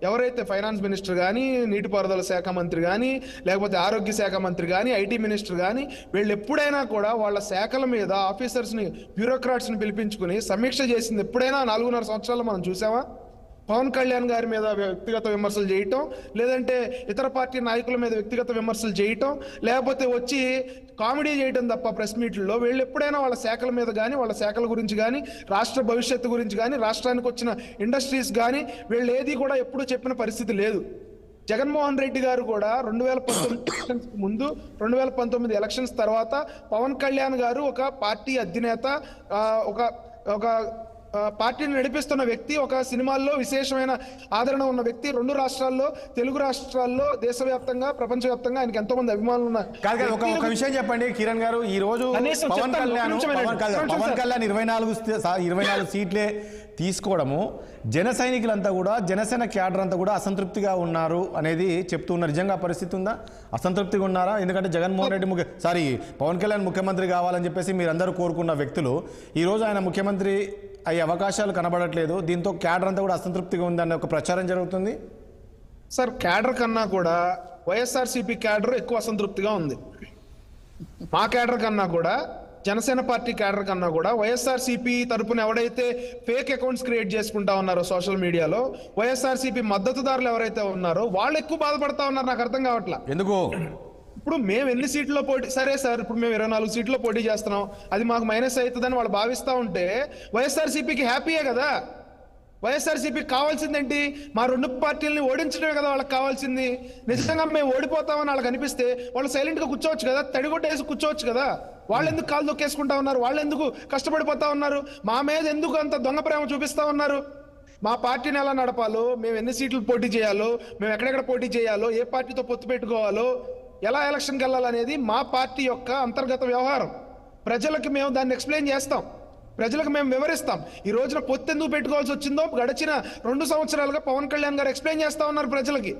S4: ఎవరైతే ఫైనాన్స్ మినిస్టర్ కానీ, నీటిపారుదల శాఖ మంత్రి కానీ, లేకపోతే ఆరోగ్య శాఖ మంత్రి కానీ, ఐటీ మినిస్టర్ కానీ, వీళ్ళు ఎప్పుడైనా కూడా వాళ్ళ శాఖల మీద ఆఫీసర్స్ని, బ్యూరోక్రాట్స్ని పిలిపించుకుని సమీక్ష చేసింది ఎప్పుడైనా 4.5 సంవత్సరాలు మనం చూసామా? పవన్ కళ్యాణ్ గారి మీద వ్యక్తిగత విమర్శలు చేయటం, లేదంటే ఇతర పార్టీ నాయకుల మీద వ్యక్తిగత విమర్శలు చేయటం, లేకపోతే వచ్చి కామెడీ చేయటం తప్ప ప్రెస్ మీట్లలో వీళ్ళు ఎప్పుడైనా వాళ్ళ శాఖల మీద కానీ, వాళ్ళ శాఖల గురించి కానీ, రాష్ట్ర భవిష్యత్తు గురించి కానీ, రాష్ట్రానికి వచ్చిన ఇండస్ట్రీస్ కానీ వీళ్ళు ఏది కూడా ఎప్పుడూ చెప్పిన పరిస్థితి లేదు. జగన్మోహన్ రెడ్డి గారు కూడా 2019 ఎలక్షన్స్ ముందు, 2019 ఎలక్షన్స్ తర్వాత పవన్ కళ్యాణ్ గారు ఒక పార్టీ అధినేత, ఒక పార్టీని నడిపిస్తున్న వ్యక్తి, ఒక సినిమాల్లో విశేషమైన ఆదరణ ఉన్న వ్యక్తి, 2 రాష్ట్రాల్లో, తెలుగు రాష్ట్రాల్లో, దేశవ్యాప్తంగా, ప్రపంచవ్యాప్తంగా ఆయనకి ఎంతో మంది అభిమానులు ఉన్నారు.
S1: ఒక విషయం చెప్పండి కిరణ్ గారు, ఈ రోజు పవన్ కళ్యాణ్ 24 సీట్లే తీసుకోవడము, జన సైనికులంతా కూడా, జనసేన క్యాడర్ అంతా కూడా అసంతృప్తిగా ఉన్నారు అనేది చెప్తూ ఉన్నారు. నిజంగా పరిస్థితి ఉందా? అసంతృప్తిగా ఉన్నారా? ఎందుకంటే జగన్మోహన్ రెడ్డి పవన్ కళ్యాణ్ ముఖ్యమంత్రి కావాలని చెప్పేసి మీరందరూ కోరుకున్న వ్యక్తులు ఈరోజు ఆయన ముఖ్యమంత్రి అయ్యే అవకాశాలు కనబడట్లేదు, దీంతో క్యాడర్ అంతా కూడా అసంతృప్తిగా ఉందనే ఒక ప్రచారం జరుగుతుంది.
S4: సార్, క్యాడర్ కన్నా కూడా వైఎస్ఆర్సీపీ క్యాడర్ ఎక్కువ అసంతృప్తిగా ఉంది. మా క్యాడర్ కన్నా కూడా, జనసేన పార్టీ క్యాడర్ కన్నా కూడా వైఎస్ఆర్సీపీ తరపున ఎవడైతే ఫేక్ అకౌంట్స్ క్రియేట్ చేసుకుంటా ఉన్నారో సోషల్ మీడియాలో, వైఎస్ఆర్సీపీ మద్దతుదారులు ఎవరైతే ఉన్నారో వాళ్ళు ఎక్కువ బాధపడతా ఉన్నారు. నాకు అర్థం కావట్లా ఎందుకు. ఇప్పుడు మేము ఎన్ని సీట్లలో పోటీ, సరే సార్, ఇప్పుడు మేము 24 సీట్లో పోటీ చేస్తున్నాం, అది మాకు మైనస్ అవుతుందని వాళ్ళు భావిస్తూ ఉంటే వైఎస్ఆర్సీపీకి హ్యాపీయే కదా. వైఎస్ఆర్సీపీకి కావాల్సిందేంటి? మా 2 పార్టీలని ఓడించడమే కదా వాళ్ళకి కావాల్సింది. నిజంగా మేము ఓడిపోతామని వాళ్ళకి అనిపిస్తే వాళ్ళు సైలెంట్గా కూర్చోవచ్చు కదా, తడిగొట్టేసి కూర్చోవచ్చు కదా. వాళ్ళు ఎందుకు కాలు దొక్కేసుకుంటా ఉన్నారు? వాళ్ళు ఎందుకు కష్టపడిపోతా ఉన్నారు? మా మీద ఎందుకు అంత దొంగ ప్రేమ చూపిస్తా ఉన్నారు? మా పార్టీని ఎలా నడపాలో, మేము ఎన్ని సీట్లు పోటీ చేయాలో, మేము ఎక్కడెక్కడ పోటీ చేయాలో, ఏ పార్టీతో పొత్తు పెట్టుకోవాలో, ఎలా ఎలక్షన్కి వెళ్ళాలనేది మా పార్టీ యొక్క అంతర్గత వ్యవహారం. ప్రజలకు మేము దాన్ని ఎక్స్ప్లెయిన్ చేస్తాం, ప్రజలకు మేము వివరిస్తాం. ఈ రోజున పొత్తు ఎందుకు పెట్టుకోవాల్సి వచ్చిందో గడిచిన 2 సంవత్సరాలుగా పవన్ కళ్యాణ్ గారు ఎక్స్ప్లెయిన్ చేస్తా ఉన్నారు ప్రజలకి.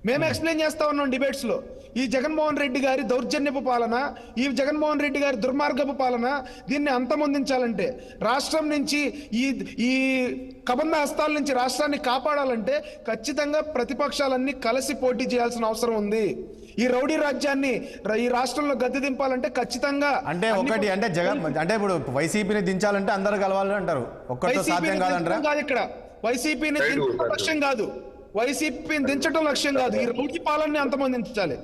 S4: మేము ఎక్స్ప్లెయిన్ చేస్తా ఉన్నాం డిబేట్స్ లో. ఈ జగన్మోహన్ రెడ్డి గారి దౌర్జన్యపు పాలన, ఈ జగన్మోహన్ రెడ్డి గారి దుర్మార్గపు పాలన, దీన్ని అంతమొందించాలంటే, రాష్ట్రం నుంచి ఈ కబంధ హస్తాల నుంచి రాష్ట్రాన్ని కాపాడాలంటే ఖచ్చితంగా ప్రతిపక్షాలన్నీ కలిసి పోటీ చేయాల్సిన అవసరం ఉంది. ఈ రౌడీ రాజ్యాన్ని ఈ రాష్ట్రంలో గద్దె దింపాలంటే ఖచ్చితంగా
S1: అంటే ఒకటి అంటే జగన్ అంటే ఇప్పుడు వైసీపీని దించాలంటే అందరూ కలవాలి అంటారు, ఒక్కరితో సాధ్యం కాదంటారా?
S4: కాదు, ఇక్కడ వైసీపీని దించడం లక్ష్యం కాదు, వైసీపీని దించడం లక్ష్యం కాదు. ఈ రౌడీ పాలనని అంతమొందించాలి,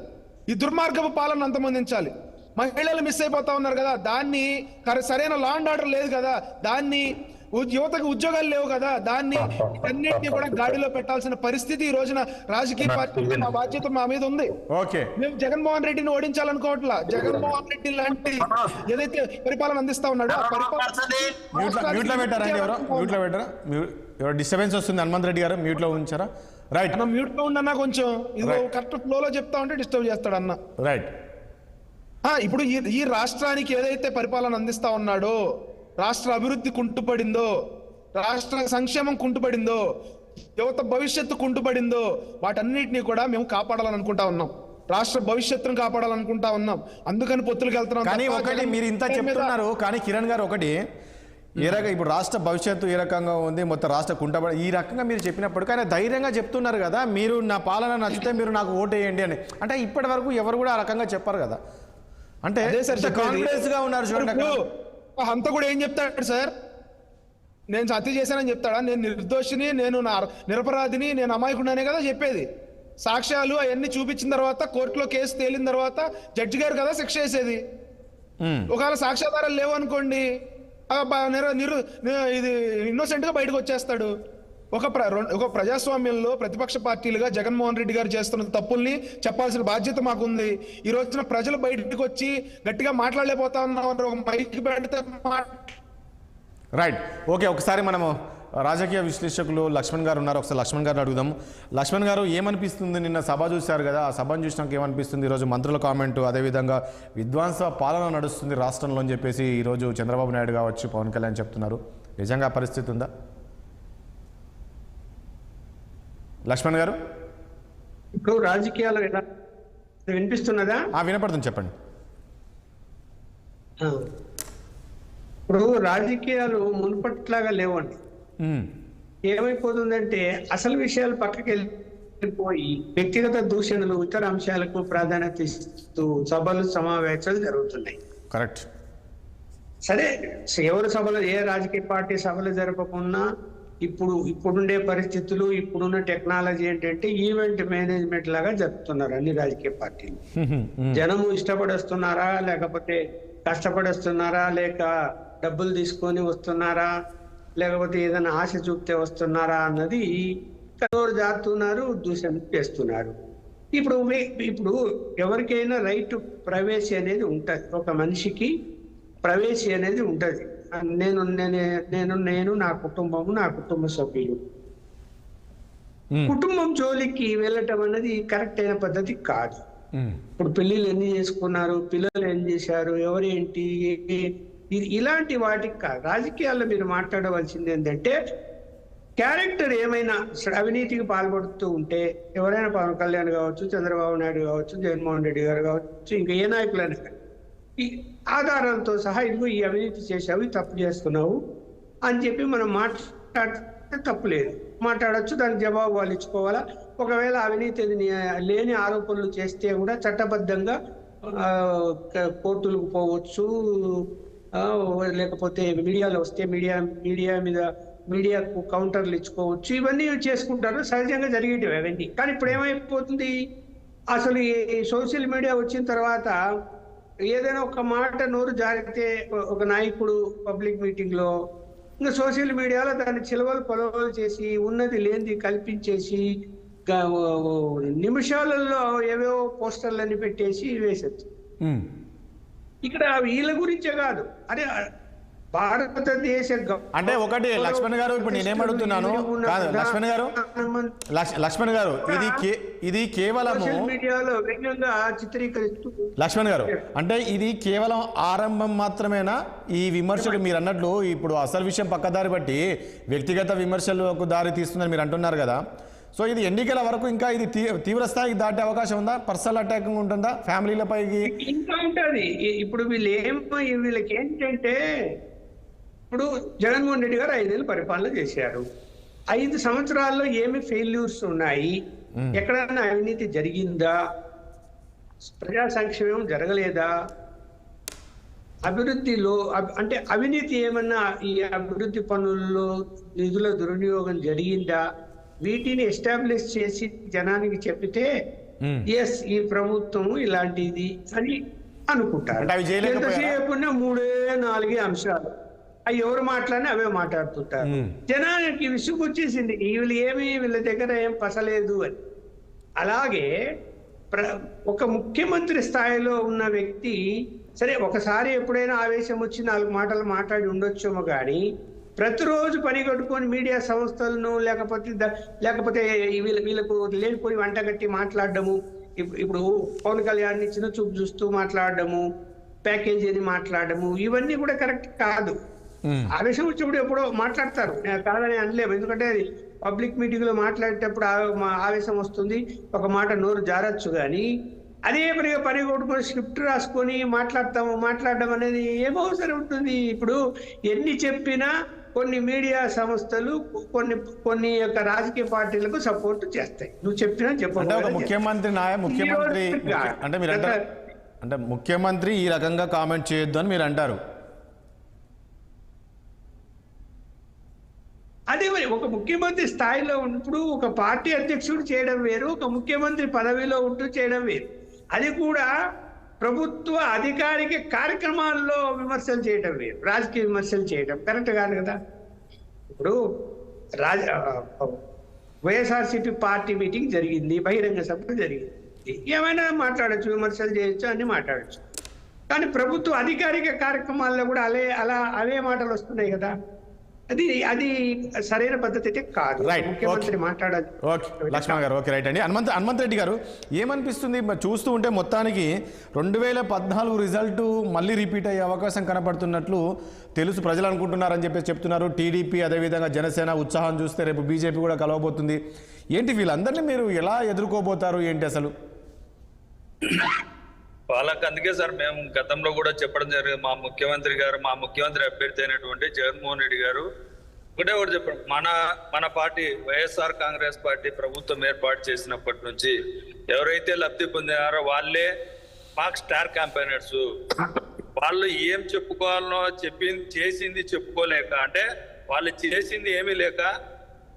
S4: ఈ దుర్మార్గపు పాలన అంతమొందించాలి. మహిళలు మిస్ అయిపోతా ఉన్నారు కదా, దాన్ని సరైన లా అండ్ ఆర్డర్ లేదు కదా, దాన్ని యువతకు ఉద్యోగాలు లేవు కదా, దాన్ని అన్నింటినీ కూడా గాడిలో పెట్టాల్సిన పరిస్థితి ఈ రోజున రాజకీయ పార్టీ మా బాధ్యత మా మీద ఉంది.
S1: ఓకే,
S4: మేము జగన్మోహన్ రెడ్డిని ఓడించాలనుకోవట్లా. జగన్మోహన్ రెడ్డి లాంటి ఏదైతే పరిపాలన అందిస్తా ఉన్నాడో ఆ
S1: మ్యూట్లో పెట్టారండి, మ్యూట్లో పెట్టారా? ఎవరో డిస్టర్బెన్స్ వస్తుంది, హనుమంత్ రెడ్డి గారు మ్యూట్లో ఉంచారా? రైట్,
S4: మ్యూట్ లో ఉండన్నా కొంచెం ఇది కరెక్ట్ ఫ్లోలో చెప్తా ఉంటే డిస్టర్బ్ చేస్తాడు అన్న.
S1: రైట్,
S4: ఇప్పుడు ఈ రాష్ట్రానికి ఏదైతే పరిపాలన అందిస్తా ఉన్నాడో, రాష్ట్ర అభివృద్ధి కుంటుపడిందో, రాష్ట్ర సంక్షేమం కుంటుపడిందో, యువత భవిష్యత్తు కుంటుపడిందో, వాటన్నిటినీ కూడా మేము కాపాడాలనుకుంటా ఉన్నాం. రాష్ట్ర భవిష్యత్తును కాపాడాలనుకుంటా ఉన్నాం. అందుకని పొత్తులకు వెళ్తున్నాం.
S1: కానీ ఒకటి మీరు ఇంత చెప్తున్నారు, కానీ కిరణ్ గారు ఒకటి ఏ రకంగా ఇప్పుడు రాష్ట్ర భవిష్యత్తు ఏ రకంగా ఉంది, మొత్తం రాష్ట్ర కుంటబడి ఈ రకంగా మీరు చెప్పినప్పుడు కానీ ధైర్యంగా చెప్తున్నారు కదా, మీరు నా పాలన నచ్చితే మీరు నాకు ఓటు వేయండి అని. అంటే ఇప్పటి వరకు ఎవరు కూడా ఆ రకంగా చెప్పారు కదా, అంటే కాన్ఫిడెన్స్ గా ఉన్నారు చూడండి.
S4: అంత కూడా ఏం చెప్తాడు సార్, నేను హత్య చేశానని చెప్తాడా? నేను నిర్దోషిని, నేను నిరపరాధిని, నేను అమాయకుడనే కదా చెప్పేది. సాక్ష్యాలు అవన్నీ చూపించిన తర్వాత, కోర్టులో కేసు తేలిన తర్వాత జడ్జి గారు కదా శిక్ష వేసేది. ఒకవేళ సాక్ష్యాధారాలు లేవు అనుకోండి, ఇది ఇన్నోసెంట్ గా బయటకు వచ్చేస్తాడు. ఒక ప్రజాస్వామ్యంలో ప్రతిపక్ష పార్టీలుగా జగన్మోహన్ రెడ్డి గారు చేస్తున్న తప్పుల్ని చెప్పాల్సిన బాధ్యత మాకుంది. ఈ రోజున ప్రజలు బయటకు వచ్చి గట్టిగా మాట్లాడలేకపోతా ఉన్నాం, ఒక మైక్ పెడితే
S1: రైట్. ఓకే, ఒకసారి మనము రాజకీయ విశ్లేషకులు లక్ష్మణ్ గారు ఉన్నారు, ఒకసారి లక్ష్మణ్ గారిని అడుగుదాం. లక్ష్మణ్ గారు, ఏమనిపిస్తుంది? నిన్న సభ చూశారు కదా, ఆ సభను చూసినాక ఏమనిపిస్తుంది? ఈరోజు మంత్రుల కామెంటు, అదేవిధంగా విధ్వంస పాలన నడుస్తుంది రాష్ట్రంలో అని చెప్పేసి ఈరోజు చంద్రబాబు నాయుడు కావచ్చు, పవన్ కళ్యాణ్ చెప్తున్నారు. నిజంగా పరిస్థితి ఉందా లక్ష్మణ్ గారు?
S5: ఇప్పుడు రాజకీయాలు వినిపిస్తున్నదా?
S1: వినపడుతుంది, చెప్పండి.
S5: ఇప్పుడు రాజకీయాలు మునుపట్లాగా లేవండి. ఏమైపోతుందంటే అసలు విషయాలు పక్కకి వెళ్ళిపోయి వ్యక్తిగత దూషణలు, ఇతర అంశాలకు ప్రాధాన్యత ఇస్తూ సభలు సమావేశాలు జరుగుతున్నాయి.
S1: కరెక్ట్.
S5: సరే, ఎవరు సభలు, ఏ రాజకీయ పార్టీ సభలు జరపకున్నా ఇప్పుడుండే పరిస్థితులు, ఇప్పుడున్న టెక్నాలజీ ఏంటంటే ఈవెంట్ మేనేజ్మెంట్ లాగా జరుపుతున్నారు అన్ని రాజకీయ పార్టీలు. జనము ఇష్టపడేస్తున్నారా, లేకపోతే కష్టపడేస్తున్నారా, లేక డబ్బులు తీసుకొని వస్తున్నారా, లేకపోతే ఏదైనా ఆశ చూపితే వస్తున్నారా అన్నది కనోరు జారుతున్నారు, దూషణ చేస్తున్నారు. ఇప్పుడు ఎవరికైనా రైట్ టు ప్రైవసీ అనేది ఉంటది, ఒక మనిషికి ప్రైవసీ అనేది ఉంటది. నేను నా కుటుంబము, నా కుటుంబ సభ్యులు, కుటుంబం జోలికి వెళ్ళటం అనేది కరెక్ట్ అయిన పద్ధతి కాదు. ఇప్పుడు పెళ్లిళ్ళు ఎన్ని చేసుకున్నారు, పిల్లలు ఏం చేశారు, ఎవరేంటి, ఇలాంటి వాటికి కాదు. రాజకీయాల్లో మీరు మాట్లాడవలసింది ఏంటంటే క్యారెక్టర్ ఏమైనా అవినీతికి పాల్పడుతూ ఉంటే, ఎవరైనా పవన్ కళ్యాణ్ కావచ్చు, చంద్రబాబు నాయుడు కావచ్చు, జగన్మోహన్ రెడ్డి గారు కావచ్చు, ఇంకా ఏ నాయకులైనా ఈ ఆధారాలతో సహా ఇదిగో ఈ అవినీతి చేసావు, తప్పు చేస్తున్నావు అని చెప్పి మనం మాట్లాడితే తప్పు లేదు, మాట్లాడచ్చు. దానికి జవాబు వాళ్ళు ఇచ్చుకోవాలా. ఒకవేళ అవినీతి లేని ఆరోపణలు చేస్తే కూడా చట్టబద్ధంగా కోర్టులకు పోవచ్చు, లేకపోతే మీడియాలో వస్తే మీడియాకు కౌంటర్లు ఇచ్చుకోవచ్చు. ఇవన్నీ చేసుకుంటారు, సహజంగా జరిగేటివి అవన్నీ. కానీ ఇప్పుడు ఏమైపోతుంది, అసలు ఈ సోషల్ మీడియా వచ్చిన తర్వాత ఏదైనా ఒక మాట నోరు జారితే ఒక నాయకుడు పబ్లిక్ మీటింగ్ లో, ఇంకా సోషల్ మీడియాలో దాన్ని చిలవలు పొలవలు చేసి ఉన్నది లేనిది కల్పించేసి నిమిషాలలో ఏవేవో పోస్టర్లన్నీ పెట్టేసి వేసేచ్చు. ఇక్కడ వీళ్ళ గురించే కాదు, అరే భారతదేశ
S1: అంటే ఒకటి లక్ష్మణ్ గారు, ఇప్పుడు నేనేమడుగుతున్నాను కాదు లక్ష్మణ్ గారు ఇది కేవలము లక్ష్మణ్ గారు అంటే ఇది కేవలం ఆరంభం మాత్రమేనా? ఈ విమర్శలు మీరు అన్నట్లు ఇప్పుడు అసలు విషయం పక్కదారి బట్టి వ్యక్తిగత విమర్శలకు దారి తీస్తుందని మీరు అంటున్నారు కదా. సో ఇది ఎన్నికల వరకు ఇంకా ఇది తీవ్ర స్థాయికి దాటే అవకాశం ఉందా? పర్సనల్ అటాకింగ్ ఉంటుందా ఫ్యామిలీలపైకి?
S5: ఇంకా ఉంటది. ఇప్పుడు వీళ్ళకి ఏంటంటే, ఇప్పుడు జగన్మోహన్ రెడ్డి గారు 5 ఏళ్ళు పరిపాలన చేశారు. 5 సంవత్సరాల్లో ఏమి ఫెయిల్యూర్స్ ఉన్నాయి, ఎక్కడైనా అవినీతి జరిగిందా, ప్రజా సంక్షేమం జరగలేదా, అభివృద్ధిలో అంటే అవినీతి ఏమన్నా ఈ అభివృద్ధి పనుల్లో నిధుల దుర్వినియోగం జరిగిందా, వీటిని ఎస్టాబ్లిష్ చేసి జనానికి చెప్తే ఎస్ ఈ ప్రభుత్వం ఇలాంటిది అని అనుకుంటారు. ఎంతసేపు 3-4 అంశాలు అవి ఎవరు మాట్లాడినా అవే మాట్లాడుతుంటారు. జనానికి విసుగు వచ్చేసింది, వీళ్ళ దగ్గర ఏం పసలేదు అని. అలాగే ఒక ముఖ్యమంత్రి స్థాయిలో ఉన్న వ్యక్తి సరే ఒకసారి ఎప్పుడైనా ఆవేశం వచ్చి 4 మాటలు మాట్లాడి ఉండొచ్చేమో కానీ ప్రతిరోజు పని కట్టుకొని మీడియా సంస్థలను లేకపోతే వీళ్ళకు లేనిపోయి వంటగట్టి మాట్లాడడము, ఇప్పుడు పవన్ కళ్యాణ్ చిన్న చూపు చూస్తూ మాట్లాడడము, ప్యాకేజీ అని మాట్లాడడము, ఇవన్నీ కూడా కరెక్ట్ కాదు. ఆవేశం వచ్చినప్పుడు ఎప్పుడో మాట్లాడతారు, కాదని అనలేము. ఎందుకంటే పబ్లిక్ మీటింగ్ లో మాట్లాడేటప్పుడు ఆవేశం వస్తుంది, ఒక మాట నోరు జారచ్చు. కానీ అదే పని కొట్టుకొని స్క్రిప్ట్ రాసుకొని మాట్లాడడం అనేది ఏమవసరం ఉంటుంది? ఇప్పుడు ఎన్ని చెప్పినా కొన్ని మీడియా సంస్థలు కొన్ని యొక్క రాజకీయ పార్టీలకు సపోర్ట్ చేస్తాయి. నువ్వు చెప్పినా చెప్పకుండా
S1: ముఖ్యమంత్రి అంటే మీరు అంటే ముఖ్యమంత్రి ఈ రకంగా కామెంట్ చేయొద్దు అని మీరు అంటారు.
S5: అదే మరి ఒక ముఖ్యమంత్రి స్థాయిలో ఉన్నప్పుడు ఒక పార్టీ అధ్యక్షుడు చేయడం వేరు, ఒక ముఖ్యమంత్రి పదవిలో ఉంటూ చేయడం వేరు. అది కూడా ప్రభుత్వ అధికారిక కార్యక్రమాల్లో విమర్శలు చేయడం వేరు, రాజకీయ విమర్శలు చేయడం కరెక్ట్ కాదు కదా. ఇప్పుడు వైఎస్ఆర్సీపీ పార్టీ మీటింగ్ జరిగింది, బహిరంగ సభ జరిగింది, ఏమైనా మాట్లాడచ్చు, విమర్శలు చేయొచ్చు, అన్ని మాట్లాడచ్చు. కానీ ప్రభుత్వ అధికారిక కార్యక్రమాల్లో కూడా అవే మాటలు వస్తున్నాయి కదా. అది సరైన పద్ధతి అయితే కాదు. ముఖ్యమంత్రి మాట్లాడాలి.
S1: ఓకే లక్ష్మణ్ గారు, ఓకే రైట్ అండి. హనుమంత్ రెడ్డి గారు, ఏమనిపిస్తుంది చూస్తూ ఉంటే మొత్తానికి 2014 రిజల్ట్ మళ్ళీ రిపీట్ అయ్యే అవకాశం కనపడుతున్నట్లు తెలుసు, ప్రజలు అనుకుంటున్నారని చెప్పేసి చెప్తున్నారు. టీడీపీ అదేవిధంగా జనసేన ఉత్సాహం చూస్తే రేపు బీజేపీ కూడా కలవబోతుంది. ఏంటి వీళ్ళందరినీ మీరు ఎలా ఎదుర్కోబోతారు ఏంటి అసలు?
S2: వాళ్ళకి అందుకే సార్ మేము గతంలో కూడా చెప్పడం జరిగింది, మా ముఖ్యమంత్రి అభ్యర్థి అయినటువంటి జగన్మోహన్ రెడ్డి గారు ఒకటే చెప్పారు, మన పార్టీ వైఎస్ఆర్ కాంగ్రెస్ పార్టీ ప్రభుత్వం ఏర్పాటు చేసినప్పటి నుంచి ఎవరైతే లబ్ధి పొందారో వాళ్ళే మాకు స్టార్ క్యాంపెయినర్స్. వాళ్ళు ఏం చెప్పుకోవాలనో చేసింది చెప్పుకోలేక, అంటే వాళ్ళు చేసింది ఏమీ లేక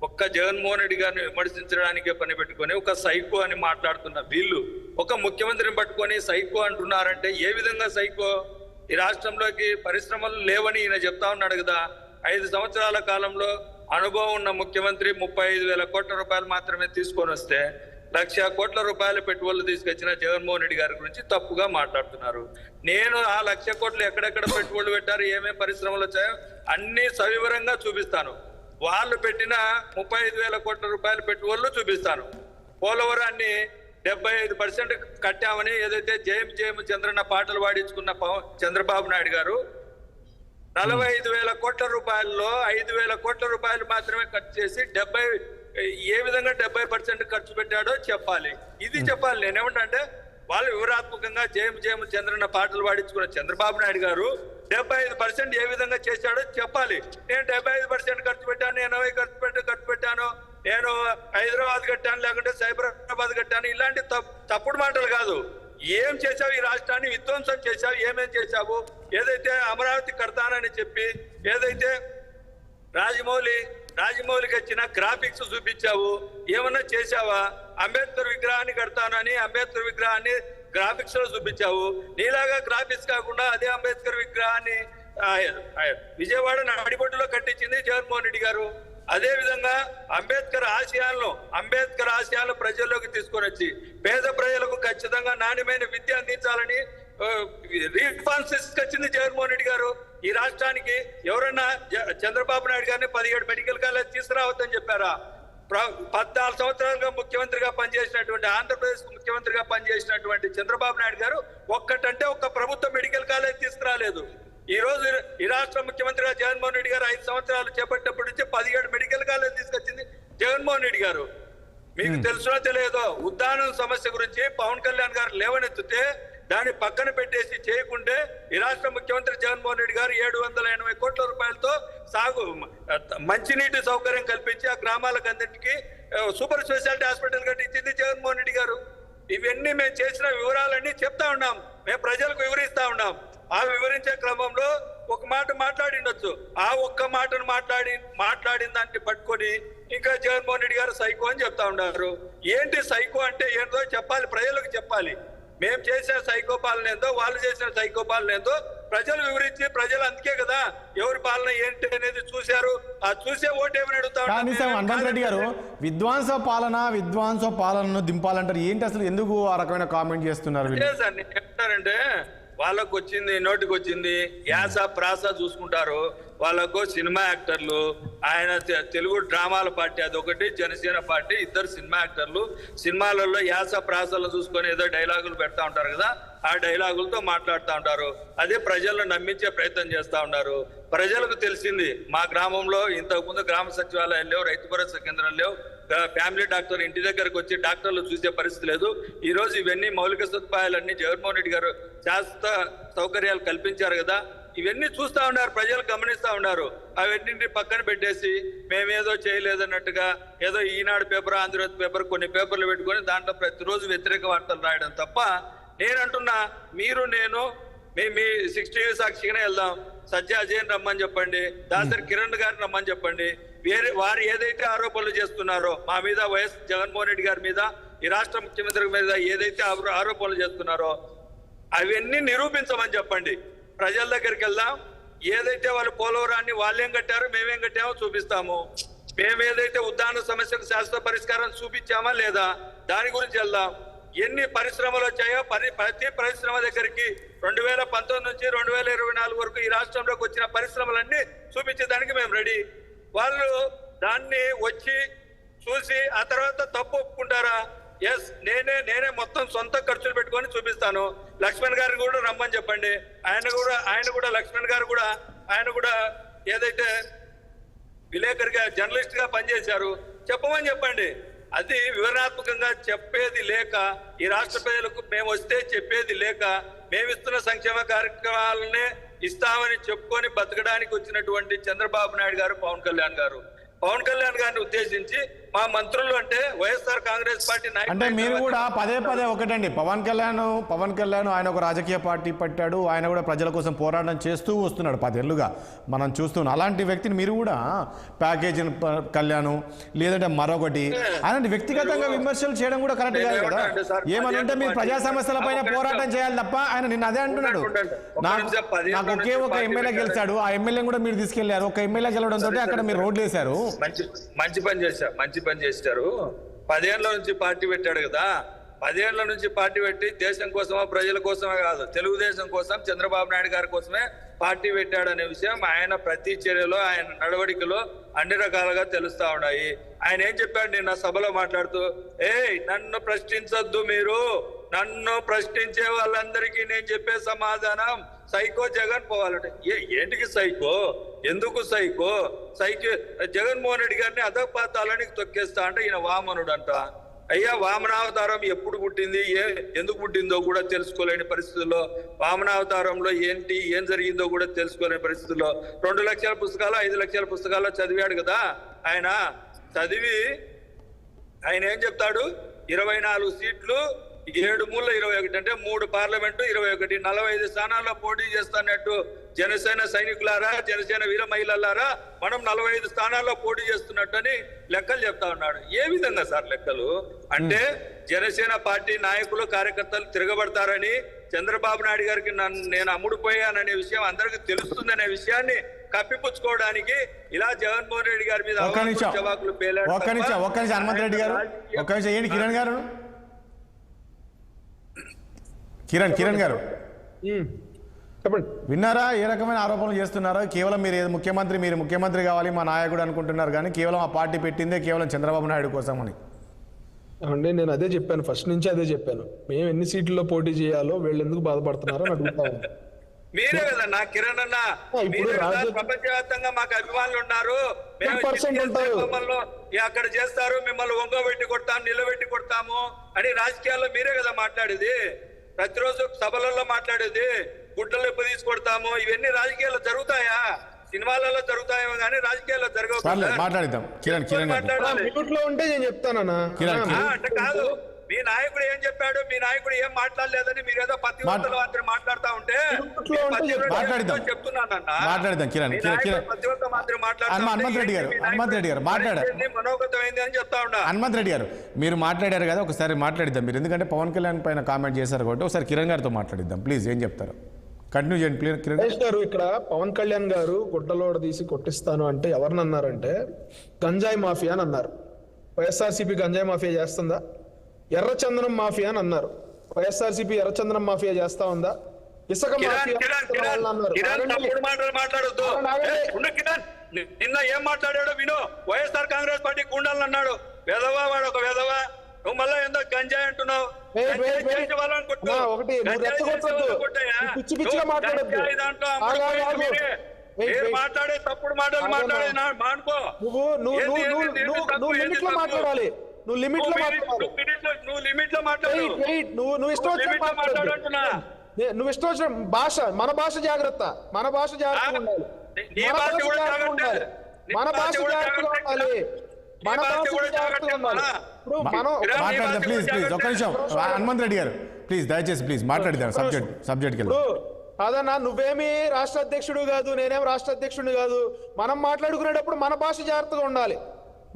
S2: ఒక్క జగన్మోహన్ రెడ్డి గారిని విమర్శించడానికే పని పెట్టుకొని ఒక సైకో అని మాట్లాడుతున్న వీళ్ళు ఒక ముఖ్యమంత్రిని పట్టుకొని సైకో అంటున్నారంటే ఏ విధంగా సైకో? ఈ రాష్ట్రంలోకి పరిశ్రమలు లేవని ఈయన చెప్తా ఉన్నాడు కదా. 5 సంవత్సరాల కాలంలో అనుభవం ఉన్న ముఖ్యమంత్రి 35,000 కోట్ల రూపాయలు మాత్రమే తీసుకొని వస్తే 1,00,000 కోట్ల రూపాయల పెట్టుబడులు తీసుకొచ్చిన జగన్మోహన్ రెడ్డి గారి గురించి తప్పుగా మాట్లాడుతున్నారు. నేను ఆ 1,00,000 కోట్లు ఎక్కడెక్కడ పెట్టుబడులు పెట్టారు, ఏమేమి పరిశ్రమలు వచ్చాయో అన్ని సవివరంగా చూపిస్తాను. వాళ్ళు పెట్టిన 35,000 కోట్ల రూపాయల పెట్టుబడులు చూపిస్తాను. పోలవరాన్ని 75% కట్టామని ఏదైతే జేఎం చంద్రన్న పాటలు పాడించుకున్న చంద్రబాబు నాయుడు గారు 45,000 కోట్ల రూపాయల్లో 5,000 కోట్ల రూపాయలు మాత్రమే ఖర్చు చేసి ఏ విధంగా 70% ఖర్చు పెట్టాడో చెప్పాలి. ఇది చెప్పాలి. నేనేమంటే వాళ్ళు వివరాత్మకంగా జేఎం చంద్రన్న పాటలు పాడించుకున్న చంద్రబాబు నాయుడు గారు 75% ఏ విధంగా చేశాడో చెప్పాలి. నేను 75% ఖర్చు పెట్టాను, నేను 80% ఖర్చు పెట్టాను, నేను హైదరాబాద్ కట్టాను, లేకుంటే సైబరాబాద్ కట్టాను, ఇలాంటి తప్పుడు మాటలు కాదు. ఏం చేశావు? ఈ రాష్ట్రాన్ని విధ్వంసం చేశావు. ఏమేం చేశావు? ఏదైతే అమరావతి కడతానని చెప్పి ఏదైతే రాజమౌళికి వచ్చిన గ్రాఫిక్స్ చూపించావు, ఏమన్నా చేశావా? అంబేద్కర్ విగ్రహాన్ని కడతానని అంబేద్కర్ విగ్రహాన్ని గ్రాఫిక్స్ లో చూపించావు. నీలాగా గ్రాఫిక్స్ కాకుండా అదే అంబేద్కర్ విగ్రహాన్ని విజయవాడ నడిబొడ్డులో కట్టించింది జగన్మోహన్ రెడ్డి గారు. అదే విధంగా అంబేద్కర్ ఆశయాలను ప్రజల్లోకి తీసుకొని వచ్చి పేద ప్రజలకు ఖచ్చితంగా నాణ్యమైన విద్య అందించాలని రిఫార్మ్స్ తీసుకొచ్చింది జగన్మోహన్ రెడ్డి గారు. ఈ రాష్ట్రానికి ఎవరన్నా చంద్రబాబు నాయుడు గారిని 17 మెడికల్ కాలేజ్ తీసుకురావద్దని చెప్పారా? 14 సంవత్సరాలుగా ముఖ్యమంత్రిగా పనిచేసినటువంటి, ఆంధ్రప్రదేశ్ ముఖ్యమంత్రిగా పనిచేసినటువంటి చంద్రబాబు నాయుడు గారు ఒక్క ప్రభుత్వ మెడికల్ కాలేజ్ తీసుకురాలేదు. ఈ రోజు ఈ రాష్ట్ర ముఖ్యమంత్రిగా జగన్మోహన్ రెడ్డి గారు 5 సంవత్సరాలు చేపట్టినప్పటి నుంచి 17 మెడికల్ కాలేజ్ తీసుకొచ్చింది జగన్మోహన్ రెడ్డి గారు. మీకు తెలుసో తెలియదో ఉద్దానం సమస్య గురించి పవన్ కళ్యాణ్ గారు లేవనెత్తితే దాన్ని పక్కన పెట్టేసి చేయకుంటే ఈ రాష్ట్ర ముఖ్యమంత్రి జగన్మోహన్ రెడ్డి గారు 780 కోట్ల రూపాయలతో మంచినీటి సౌకర్యం కల్పించి ఆ గ్రామాలకు అన్నింటికి సూపర్ స్పెషాలిటీ హాస్పిటల్ కట్టించింది జగన్మోహన్ రెడ్డి గారు. ఇవన్నీ మేము చేసిన వివరాలన్నీ చెప్తా ఉన్నాం, మేము ప్రజలకు వివరిస్తా ఉన్నాం. ఆ వివరించే క్రమంలో ఒక మాట మాట్లాడిండొచ్చు, ఆ ఒక్క మాటను మాట్లాడిన దాన్ని పట్టుకొని ఇంకా జగన్మోహన్ రెడ్డి గారు సైకో అని చెప్తా ఉన్నారు. ఏంటి సైకో అంటే ఏంటో చెప్పాలి, ప్రజలకు చెప్పాలి. మేము చేసిన సైకో పాలన ఏందో, వాళ్ళు చేసిన సైకో పాలన ఏందో ప్రజలు వివరించి, ప్రజలు అందుకే కదా ఎవరి పాలన ఏంటి అనేది చూశారు. ఆ చూసే ఓటు ఏమని అడుగుతా
S1: హనుమంత్ రెడ్డి గారు, విద్వాంస పాలనను దింపాలంటారు ఏంటి అసలు? ఎందుకు ఆ రకమైన కామెంట్ చేస్తున్నారు?
S2: సార్ నేను చెప్తానంటే వాళ్ళకు వచ్చింది, నోటికి వచ్చింది యాస ప్రాస చూసుకుంటారు. వాళ్ళకు సినిమా యాక్టర్లు, ఆయన తెలుగు డ్రామాల పార్టీ అదొకటి, జనసేన పార్టీ, ఇద్దరు సినిమా యాక్టర్లు సినిమాలలో యాస ప్రాసలు చూసుకొని ఏదో డైలాగులు పెడతా ఉంటారు కదా, ఆ డైలాగులతో మాట్లాడుతూ ఉంటారు. అదే ప్రజలను నమ్మించే ప్రయత్నం చేస్తూ ఉన్నారు. ప్రజలకు తెలిసింది మా గ్రామంలో ఇంతకుముందు గ్రామ సచివాలయాలు లేవు, రైతు భరోసా కేంద్రాలు లేవు, ఫ్యామిలీ డాక్టర్ ఇంటి దగ్గరకు వచ్చి డాక్టర్లు చూసే పరిస్థితి లేదు. ఈ రోజు ఇవన్నీ మౌలిక సదుపాయాలన్నీ జగన్మోహన్ రెడ్డి గారు శాశ్వత సౌకర్యాలు కల్పించారు కదా, ఇవన్నీ చూస్తా ఉన్నారు, ప్రజలు గమనిస్తా ఉన్నారు. అవన్నింటినీ పక్కన పెట్టేసి మేమేదో చేయలేదన్నట్టుగా ఏదో ఈనాడు పేపర్, ఆంధ్రజ్యోతి పేపర్, కొన్ని పేపర్లు పెట్టుకొని దాంట్లో ప్రతిరోజు వ్యతిరేక వార్తలు రాయడం తప్ప, నేనంటున్నా మీరు నేను మీ 60 సాక్షిగానే వెళ్దాం. సజ్జా అజయన్ రమ్మని చెప్పండి, దాసరి కిరణ్ గారిని రమ్మని చెప్పండి. వారు ఏదైతే ఆరోపణలు చేస్తున్నారో మా మీద, వైఎస్ జగన్మోహన్ రెడ్డి గారి మీద, ఈ రాష్ట్ర ముఖ్యమంత్రి మీద ఏదైతే ఆరోపణలు చేస్తున్నారో అవన్నీ నిరూపించమని చెప్పండి. ప్రజల దగ్గరికి వెళ్దాం. ఏదైతే వాళ్ళు పోలవరాన్ని వాళ్ళేం కట్టారో మేమేం కట్టామో చూపిస్తాము. మేము ఏదైతే ఉద్దాన సమస్యకు శాశ్వత పరిష్కారం చూపించామా లేదా దాని గురించి వెళ్దాం. ఎన్ని పరిశ్రమలు వచ్చాయో ప్రతి పరిశ్రమ దగ్గరికి 2019 నుంచి 2024 వరకు ఈ రాష్ట్రంలోకి వచ్చిన పరిశ్రమలన్నీ చూపించేదానికి మేము రెడీ. వాళ్ళు దాన్ని వచ్చి చూసి ఆ తర్వాత తప్పు ఒప్పుకుంటారా? ఎస్, నేనే మొత్తం సొంత ఖర్చులు పెట్టుకొని చూపిస్తాను. లక్ష్మణ్ గారిని కూడా రమ్మని చెప్పండి. ఆయన కూడా లక్ష్మణ్ గారు కూడా ఆయన కూడా ఏదైతే విలేకరిగా జర్నలిస్ట్ గా పనిచేశారు చెప్పమని చెప్పండి. అది వివరణాత్మకంగా చెప్పేది లేక, ఈ రాష్ట్ర ప్రజలకు మేము వస్తే చెప్పేది లేక, మేమిస్తున్న సంక్షేమ కార్యక్రమాలనే ఇస్తామని చెప్పుకొని బతకడానికి వచ్చినటువంటి చంద్రబాబు నాయుడు గారు, పవన్ కళ్యాణ్ గారిని ఉద్దేశించి మా మంత్రులు అంటే వైఎస్ఆర్ కాంగ్రెస్ పార్టీ నాయకులు
S1: అంటే మీరు కూడా పదే ఒకటండి, పవన్ కళ్యాణ్ ఆయన ఒక రాజకీయ పార్టీ పెట్టాడు, ఆయన కూడా ప్రజల కోసం పోరాటం చేస్తూ వస్తున్నాడు 10 ఏళ్లుగా మనం చూస్తున్నాం. అలాంటి వ్యక్తిని మీరు కూడా ప్యాకేజీ కళ్యాణ్ లేదంటే మరొకటి అలాంటి వ్యక్తిగతంగా విమర్శలు చేయడం కూడా కరెక్ట్ కాదు కదా. ఏమనంటే మీరు ప్రజా సమస్యల పైన పోరాటం చేయాలి తప్ప, ఆయన నిన్న అదే అంటున్నాడు. నాకు ఒకే ఒక ఎమ్మెల్యే గెలిచాడు, ఆ ఎమ్మెల్యే కూడా మీరు తీసుకెళ్లారు. ఒక ఎమ్మెల్యే గెలవడంతో అక్కడ మీరు రోడ్లు వేశారు.
S2: మంచి పని చేశారు. 10 ఏళ్ల నుంచి పార్టీ పెట్టాడు కదా, 10 ఏళ్ల నుంచి పార్టీ పెట్టి దేశం కోసమో ప్రజల కోసమే కాదు, తెలుగుదేశం కోసం, చంద్రబాబు నాయుడు గారి కోసమే పార్టీ పెట్టాడు అనే విషయం ఆయన ప్రతి చర్యలో, ఆయన నడవడికలో అన్ని రకాలుగా తెలుస్తా ఉన్నాయి. ఆయన ఏం చెప్పాడు నిన్న సభలో మాట్లాడుతూ, నన్ను ప్రశ్నించొద్దు, మీరు నన్ను ప్రశ్నించే వాళ్ళందరికీ నేను చెప్పే సమాధానం సైకో జగన్ పోవాలంటే ఏంటికి సైకో, ఎందుకు సైకో జగన్మోహన్ రెడ్డి గారిని అధపాతాలనికి తొక్కేస్తా అంటే ఈయన వామనుడు అంట. అయ్యా, వామనావతారం ఎప్పుడు పుట్టింది, ఎందుకు పుట్టిందో కూడా తెలుసుకోలేని పరిస్థితుల్లో, వామనావతారంలో ఏం జరిగిందో కూడా తెలుసుకోలేని పరిస్థితుల్లో 2 లక్షల పుస్తకాలు 5 లక్షల పుస్తకాలు చదివాడు కదా. ఆయన చదివి ఆయన ఏం చెప్తాడు, 24 సీట్లు 7 మూల 21 అంటే 3 పార్లమెంటు 21 45 స్థానాల్లో పోటీ చేస్తున్నట్టు జనసేన సైనికులారా, జనసేన వీర మహిళలారా, మనం 45 స్థానాల్లో పోటీ చేస్తున్నట్టు అని లెక్కలు చెప్తా ఉన్నాడు. ఏ విధంగా సార్ లెక్కలు? అంటే జనసేన పార్టీ నాయకులు, కార్యకర్తలు తిరగబడతారని, చంద్రబాబు నాయుడు గారికి నేను అమ్ముడుపోయాననే విషయం అందరికీ తెలుస్తుందనే విషయాన్ని కప్పిపుచ్చుకోవడానికి ఇలా జగన్మోహన్ రెడ్డి గారి మీద జవాకులు పేలాడు.
S1: ఒక్క నిమిషం హనుమంత్ రెడ్డి గారు, ఒక్క నిమిషం. ఏంటి కిరణ్ గారు
S4: చెప్పండి,
S1: విన్నారా ఏ రకమైన ఆరోపణలు చేస్తున్నారో? కేవలం మీరు ముఖ్యమంత్రి కావాలి మా నాయకుడు అనుకుంటున్నారు, కానీ కేవలం ఆ పార్టీ పెట్టిందే కేవలం చంద్రబాబు నాయుడు కోసం అని.
S4: అంటే నేను అదే చెప్పాను, ఫస్ట్ నుంచి అదే చెప్పాను. మేము ఎన్ని సీట్లలో పోటీ చేయాలో వీళ్ళు ఎందుకు బాధపడుతున్నారో అని అడుగుతా ఉన్నాను.
S2: మీరే కదన్నా కిరణ్ అన్న, మీరే కదా ప్రపంచవ్యాప్తంగా మాకు అభిమానులు ఉన్నారు. మమ్మల్ని అక్కడ చేస్తారు, మిమ్మల్ని ఒంగోబెట్టి కొడతాము, నిలబెట్టి కొడతాము అని రాజకీయాల్లో మీరే కదా మాట్లాడేది. ప్రతిరోజు సభలలో మాట్లాడేది గుడ్డలు ఎప్పు తీసుకొడతాము. ఇవన్నీ రాజకీయాల్లో జరుగుతాయా? సినిమాలలో జరుగుతాయేమో కానీ రాజకీయాల్లో జరగవు.
S1: మాట్లాడిద్దాం.
S4: ఉంటే నేను చెప్తానన్నా.
S2: అంటే కాదు, మీ నాయకుడు ఏం చెప్పాడు, మీ నాయకుడు ఏం మాట్లాడలేదని మీరు ఏదో పతివ్రతల మాత్రం మాట్లాడుతా ఉంటే
S1: మాట్లాడదాం. కిరణ్
S2: పతివ్రత మాత్రం
S1: హనుమంత్ రెడ్డి గారు
S2: మనోగతం అయింది అని చెప్తా ఉన్నా.
S1: హనుమంత్ రెడ్డి గారు మీరు మాట్లాడారు కదా, ఒకసారి మాట్లాడిద్దాం. మీరు ఎందుకంటే పవన్ కళ్యాణ్ పైన కామెంట్ చేశారు కాబట్టి ఒకసారి కిరణ్ గారితో మాట్లాడిద్దాం ప్లీజ్. ఏం చెప్తారు? కంటిన్యూ చేయండి కిరణ్
S4: గారు. ఇక్కడ పవన్ కళ్యాణ్ గారు గుడ్డలోడ తీసి కొట్టిస్తాను అంటే ఎవరిని అన్నారంటే గంజాయి మాఫియా అని అన్నారు. వైఎస్ఆర్సీపీ గంజాయి మాఫియా చేస్తుందా? ఎర్రచందనం మాఫియా అని అన్నారు. వైఎస్ఆర్సీపీ ఎర్రచందనం మాఫియా చేస్తా ఉందా? ఇసుక మాఫియా అన్నారు.
S2: నిన్న ఏం మాట్లాడాడో విను. వైఎస్ఆర్ కాంగ్రెస్ పార్టీ గుండాలని అన్నాడు. వెధవా వాడు, ఒక వెధవా. నువ్వు మళ్ళా ఏందో గంజాయి అంటున్నావు. మాట్లాడే తప్పుడు మాటలు మాట్లాడే మానుకో.
S4: నువ్వు లిమిట్ లో మాట్లాడాలి. నువ్వు లిమిట్ లో మాట్లాడు. నువ్వు ఇష్టం వచ్చిన నువ్వు ఇష్టం వచ్చిన భాష, మన భాష జాగ్రత్త, మన భాష జాగ్రత్తగా ఉండాలి. మన భాష జాగ్రత్తగా ఉండాలి. మన భాష జాగ్రత్తగా ఉండాలి. ఇప్పుడు మనం
S1: మాట్లాడదాం ప్లీజ్. ఒక నిమిషం హనుమంత్ రెడ్డి గారు ప్లీజ్, దయచేసి ప్లీజ్ మాట్లాడదాం. సబ్జెక్ట్
S4: అదన్నా, నువ్వేమి రాష్ట్ర అధ్యక్షుడు కాదు, నేనేం రాష్ట్ర అధ్యక్షుడు కాదు. మనం మాట్లాడుకునేటప్పుడు మన భాష జాగ్రత్తగా ఉండాలి.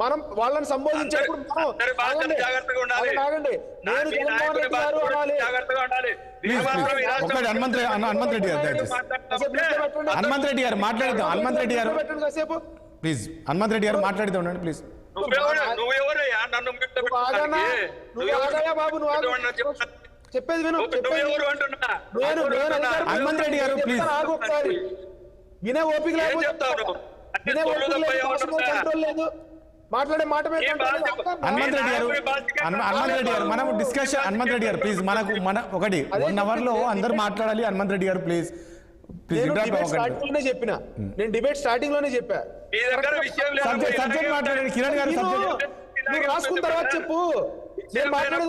S4: మనం వాళ్ళని సంబోధించేప్పుడు
S1: హనుమంత్ రెడ్డి గారు మాట్లాడిద్దాం. హనుమంత్ రెడ్డి గారు ప్లీజ్, హనుమంత్ రెడ్డి గారు మాట్లాడిద్దాం ఉండండి ప్లీజ్.
S4: చెప్పేది విను.
S1: హనుమంత్ రెడ్డి గారు ప్లీజ్.
S4: ఒకసారి వినే ఓపిక లేదు. మాట్లాడే మాట
S1: హనుమంత్ రెడ్డి గారు మనం డిస్కషన్. హనుమంత్ రెడ్డి గారు ప్లీజ్, మనకు ఒకటి 1 hour లో అందరూ మాట్లాడాలి. హనుమంత్ రెడ్డి గారు ప్లీజ్.
S4: చెప్పిన నేను డిబేట్ స్టార్టింగ్ లోనే చెప్పా.
S1: సబ్జెక్ట్ మాట్లాడండి కిరణ్ గారు.
S4: నువ్వు రాసుకున్న తర్వాత చెప్పు. నేను మాట్లాడే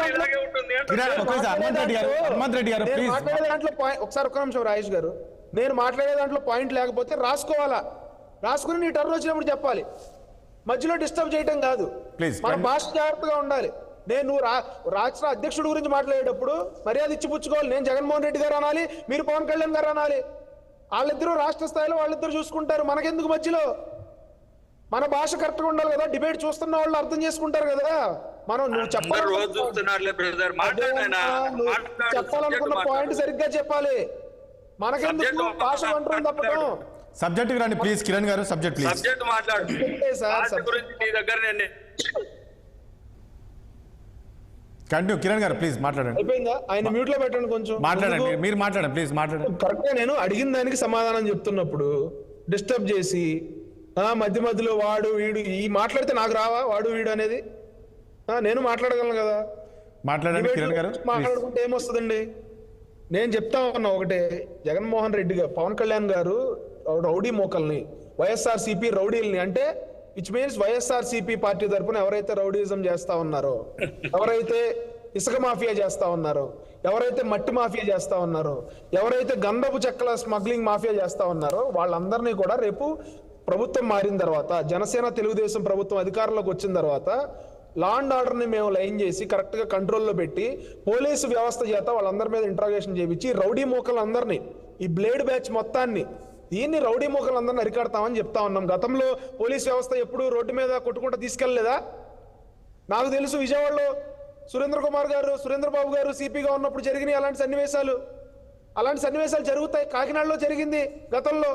S4: దాంట్లో ఒకసారి ఒక్క నిమిషం రాజేష్ గారు, నేను మాట్లాడే దాంట్లో పాయింట్ లేకపోతే రాసుకోవాలా, రాసుకుని నీ టర్న్ వచ్చినప్పుడు చెప్పాలి. మధ్యలో డిస్టర్బ్ చేయటం కాదు. మన భాష జాగ్రత్తగా ఉండాలి. నువ్వు రాష్ట్ర అధ్యక్షుడు గురించి మాట్లాడేటప్పుడు మర్యాద ఇచ్చి పుచ్చుకోవాలి. నేను జగన్మోహన్ రెడ్డి గారు అనాలి, మీరు పవన్ కళ్యాణ్ గారు అనాలి. వాళ్ళిద్దరూ రాష్ట్ర స్థాయిలో వాళ్ళిద్దరు చూసుకుంటారు. మనకెందుకు మధ్యలో? మన భాష కరెక్ట్గా ఉండాలి కదా. డిబేట్ చూస్తున్న వాళ్ళు అర్థం చేసుకుంటారు కదా. మనం నువ్వు చెప్పాలనుకున్న పాయింట్ సరిగ్గా చెప్పాలి. మనకెందుకు భాష కంట్రోల్ తప్పడం.
S1: సబ్జెక్ట్ రండి ప్లీజ్ కిరణ్ గారు. Subject please.
S2: సబ్జెక్ట్ మాట్లాడు.
S1: కంటిన్యూ కిరణ్ గారు ప్లీజ్ మాట్లాడండి.
S4: అయిపోయిందా? ఆయన మ్యూట్ లో పెట్టండి కొంచెం.
S1: మాట్లాడండి, మీరు మాట్లాడండి ప్లీజ్. మాట్లాడండి.
S4: కరెక్ట్ గా నేను అడిగిన దానికి సమాధానం చెప్తున్నప్పుడు డిస్టర్బ్ చేసి మధ్య మధ్యలో వాడు వీడు ఈ మాట్లాడితే నాకు రావా వాడు వీడు అనేది? నేను మాట్లాడగలను కదా.
S1: మాట్లాడండి కిరణ్ గారు.
S4: మాట్లాడుకుంటే ఏమొస్తుందండి? నేను చెప్తా ఉన్నా ఒకటే, జగన్మోహన్ రెడ్డి గారు, పవన్ కళ్యాణ్ గారు రౌడీ మోకల్ని, వైఎస్ఆర్సీపీ రౌడీల్ని, అంటే విచ్ మీన్స్ వైఎస్ఆర్సీపీ పార్టీ తరఫున ఎవరైతే రౌడీజం చేస్తా ఉన్నారో, ఎవరైతే ఇసుక మాఫియా చేస్తా ఉన్నారో, ఎవరైతే మట్టి మాఫియా చేస్తా ఉన్నారో, ఎవరైతే గంధపు చెక్కల స్మగ్లింగ్ మాఫియా చేస్తా ఉన్నారో వాళ్ళందరినీ కూడా రేపు ప్రభుత్వం మారిన తర్వాత, జనసేన తెలుగుదేశం ప్రభుత్వం అధికారంలోకి వచ్చిన తర్వాత లా అండ్ ఆర్డర్ని మేము లైన్ చేసి కరెక్ట్గా కంట్రోల్లో పెట్టి పోలీసు వ్యవస్థ చేత వాళ్ళందరి మీద ఇంట్రాగేషన్ చేయించి రౌడీ మోకలందరినీ, ఈ బ్లేడ్ బ్యాచ్ మొత్తాన్ని, దీన్ని రౌడీ మోకలందరినీ అరికడతామని చెప్తా ఉన్నాం. గతంలో పోలీస్ వ్యవస్థ ఎప్పుడు రోడ్డు మీద కొట్టుకుంటూ తీసుకెళ్లలేదా? నాకు తెలుసు విజయవాడలో సురేంద్రబాబు గారు సిపిగా ఉన్నప్పుడు జరిగినాయి అలాంటి సన్నివేశాలు జరుగుతాయి. కాకినాడలో జరిగింది గతంలో,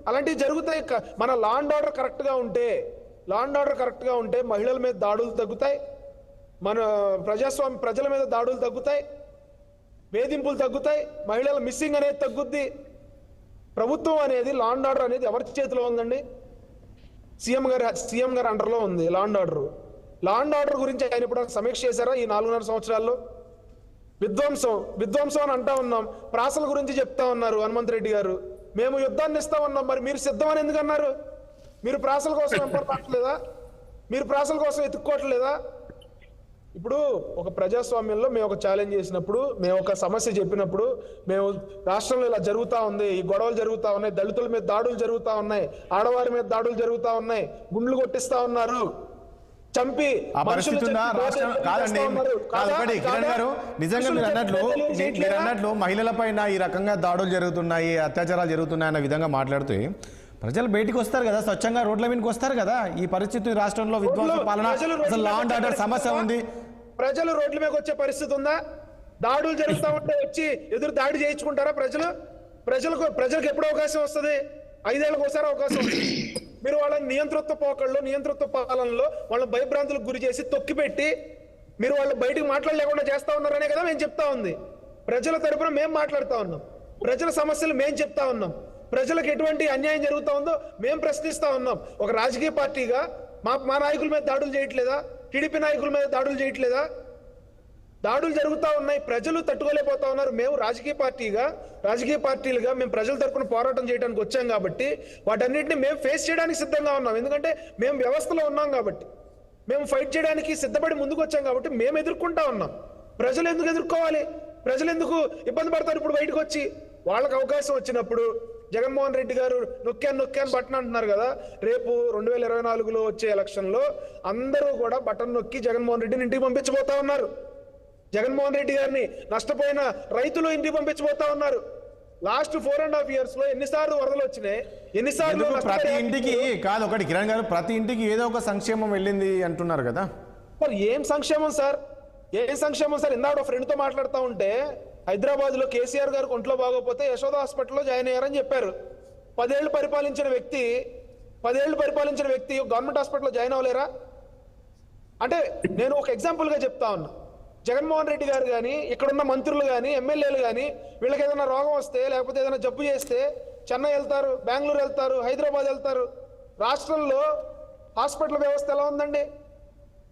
S4: అలాంటివి జరుగుతాయి. మన లా అండ్ ఆర్డర్ కరెక్ట్గా ఉంటే మహిళల మీద దాడులు తగ్గుతాయి, మన ప్రజల మీద దాడులు తగ్గుతాయి, వేధింపులు తగ్గుతాయి, మహిళల మిస్సింగ్ అనేది తగ్గుద్ది. ప్రభుత్వం అనేది, లా అండ్ ఆర్డర్ అనేది ఎవరి చేతిలో ఉందండి? సీఎం గారి అండర్లో ఉంది law and order. Law and order గురించి ఆయన ఇప్పుడు సమీక్ష చేశారా ఈ 4.5 సంవత్సరాల్లో? విధ్వంసం అని అంటా ఉన్నాం. ప్రాసల గురించి చెప్తా ఉన్నారు హనుమంత్ రెడ్డి గారు. మేము యుద్ధాన్ని ఇస్తా ఉన్నాం, మరి మీరు సిద్ధమని ఎందుకు అన్నారు? మీరు ప్రాసల కోసం ఎంపడట్లేదా? మీరు ప్రాసల కోసం ఎత్తుక్కోవట్లేదా? ఇప్పుడు ఒక ప్రజాస్వామ్యంలో మేము ఒక ఛాలెంజ్ చేసినప్పుడు, మేము ఒక సమస్య చెప్పినప్పుడు, మేము రాష్ట్రంలో ఇలా జరుగుతూ ఉంది, ఈ గొడవలు జరుగుతూ ఉన్నాయి, దళితుల మీద దాడులు జరుగుతూ ఉన్నాయి, ఆడవారి మీద దాడులు జరుగుతూ ఉన్నాయి, గుండ్లు కొట్టిస్తా ఉన్నారు, చంపి
S1: ఆ పరిస్థితి ఉందా రాష్ట్రం? కాదండి, ఒకటి కిరణ్ గారు, నిజంగా మీరు అన్నట్లు మహిళలపైన ఈ రకంగా దాడులు జరుగుతున్నాయి, అత్యాచారాలు జరుగుతున్నాయి అన్న విధంగా మాట్లాడుతూ ప్రజలు బయటికి వస్తారు కదా, స్వచ్ఛంగా రోడ్ల మీదకి వస్తారు కదా. ఈ పరిస్థితి రాష్ట్రంలో విధ్వంస పాలన, అసలు లా అండ్ ఆర్డర్ సమస్య ఉంది,
S4: ప్రజలు రోడ్ల మీదకి వచ్చే పరిస్థితి ఉందా? దాడులు జరుగుతా ఉంటే వచ్చి ఎదురు దాడి చేయించుకుంటారా ప్రజలకు ఎప్పుడు అవకాశం వస్తుంది? 5 ఏళ్ళకి ఒకసారి అవకాశం వస్తుంది. మీరు వాళ్ళని నియంతృత్వ పాలనలో వాళ్ళని భయభ్రాంతులకు గురి చేసి తొక్కిపెట్టి మీరు వాళ్ళు బయటికి మాట్లాడలేకుండా చేస్తా ఉన్నారనే కదా మేము చెప్తా ఉంది. ప్రజల తరపున మేము మాట్లాడుతా ఉన్నాం, ప్రజల సమస్యలు మేము చెప్తా ఉన్నాం, ప్రజలకు ఎటువంటి అన్యాయం జరుగుతా ఉందో మేము ప్రశ్నిస్తా ఉన్నాం. ఒక రాజకీయ పార్టీగా మా నాయకుల మీద దాడులు చేయట్లేదా? టీడీపీ నాయకుల మీద దాడులు చేయట్లేదా? దాడులు జరుగుతూ ఉన్నాయి, ప్రజలు తట్టుకోలేకపోతా ఉన్నారు. మేము రాజకీయ పార్టీలుగా మేము ప్రజల తరపున పోరాటం చేయడానికి వచ్చాం కాబట్టి వాటన్నిటిని మేము ఫేస్ చేయడానికి సిద్ధంగా ఉన్నాం. ఎందుకంటే మేము వ్యవస్థలో ఉన్నాం కాబట్టి, మేము ఫైట్ చేయడానికి సిద్ధపడి ముందుకు వచ్చాం కాబట్టి మేము ఎదుర్కొంటా ఉన్నాం. ప్రజలు ఎందుకు ఎదుర్కోవాలి? ప్రజలు ఎందుకు ఇబ్బంది పడతారు? ఇప్పుడు బయటకు వచ్చి వాళ్ళకి అవకాశం వచ్చినప్పుడు జగన్మోహన్ రెడ్డి గారు నొక్కాను బటన్ అంటున్నారు కదా. రేపు 2024లో వచ్చే ఎలక్షన్లో అందరూ కూడా బటన్ నొక్కి జగన్మోహన్ రెడ్డిని ఇంటికి పంపించబోతా ఉన్నారు. జగన్మోహన్ రెడ్డి గారిని నష్టపోయిన రైతులు ఇంటికి పంపించబోతా ఉన్నారు. లాస్ట్ 4.5 years లో ఎన్నిసార్లు వరదలు వచ్చినాయి, ఎన్నిసార్లు
S1: ప్రతి ఇంటికి కాదు. ఒకటి కిరణ్ గారు, ప్రతి ఇంటికి ఏదో ఒక సంక్షేమం వెళ్ళింది అంటున్నారు కదా.
S4: మరి ఏం సంక్షేమం సార్? ఇందాక ఫ్రెండ్ తో మాట్లాడుతూ ఉంటే హైదరాబాద్ లో కేసీఆర్ గారికి ఒంట్లో బాగోపోతే యశోద హాస్పిటల్లో జాయిన్ అయ్యారని చెప్పారు. 10 ఏళ్ళు పరిపాలించిన వ్యక్తి గవర్నమెంట్ హాస్పిటల్లో జాయిన్ అవ్వలేరా? అంటే నేను ఒక ఎగ్జాంపుల్ గా చెప్తా ఉన్నా. జగన్మోహన్ రెడ్డి గారు కానీ, ఇక్కడున్న మంత్రులు కానీ, ఎమ్మెల్యేలు కానీ, వీళ్ళకి ఏదైనా రోగం వస్తే లేకపోతే ఏదైనా జబ్బు చేస్తే చెన్నై వెళ్తారు, బెంగళూరు వెళ్తారు, హైదరాబాద్ వెళ్తారు. రాష్ట్రంలో హాస్పిటల్ వ్యవస్థ ఎలా ఉందండి?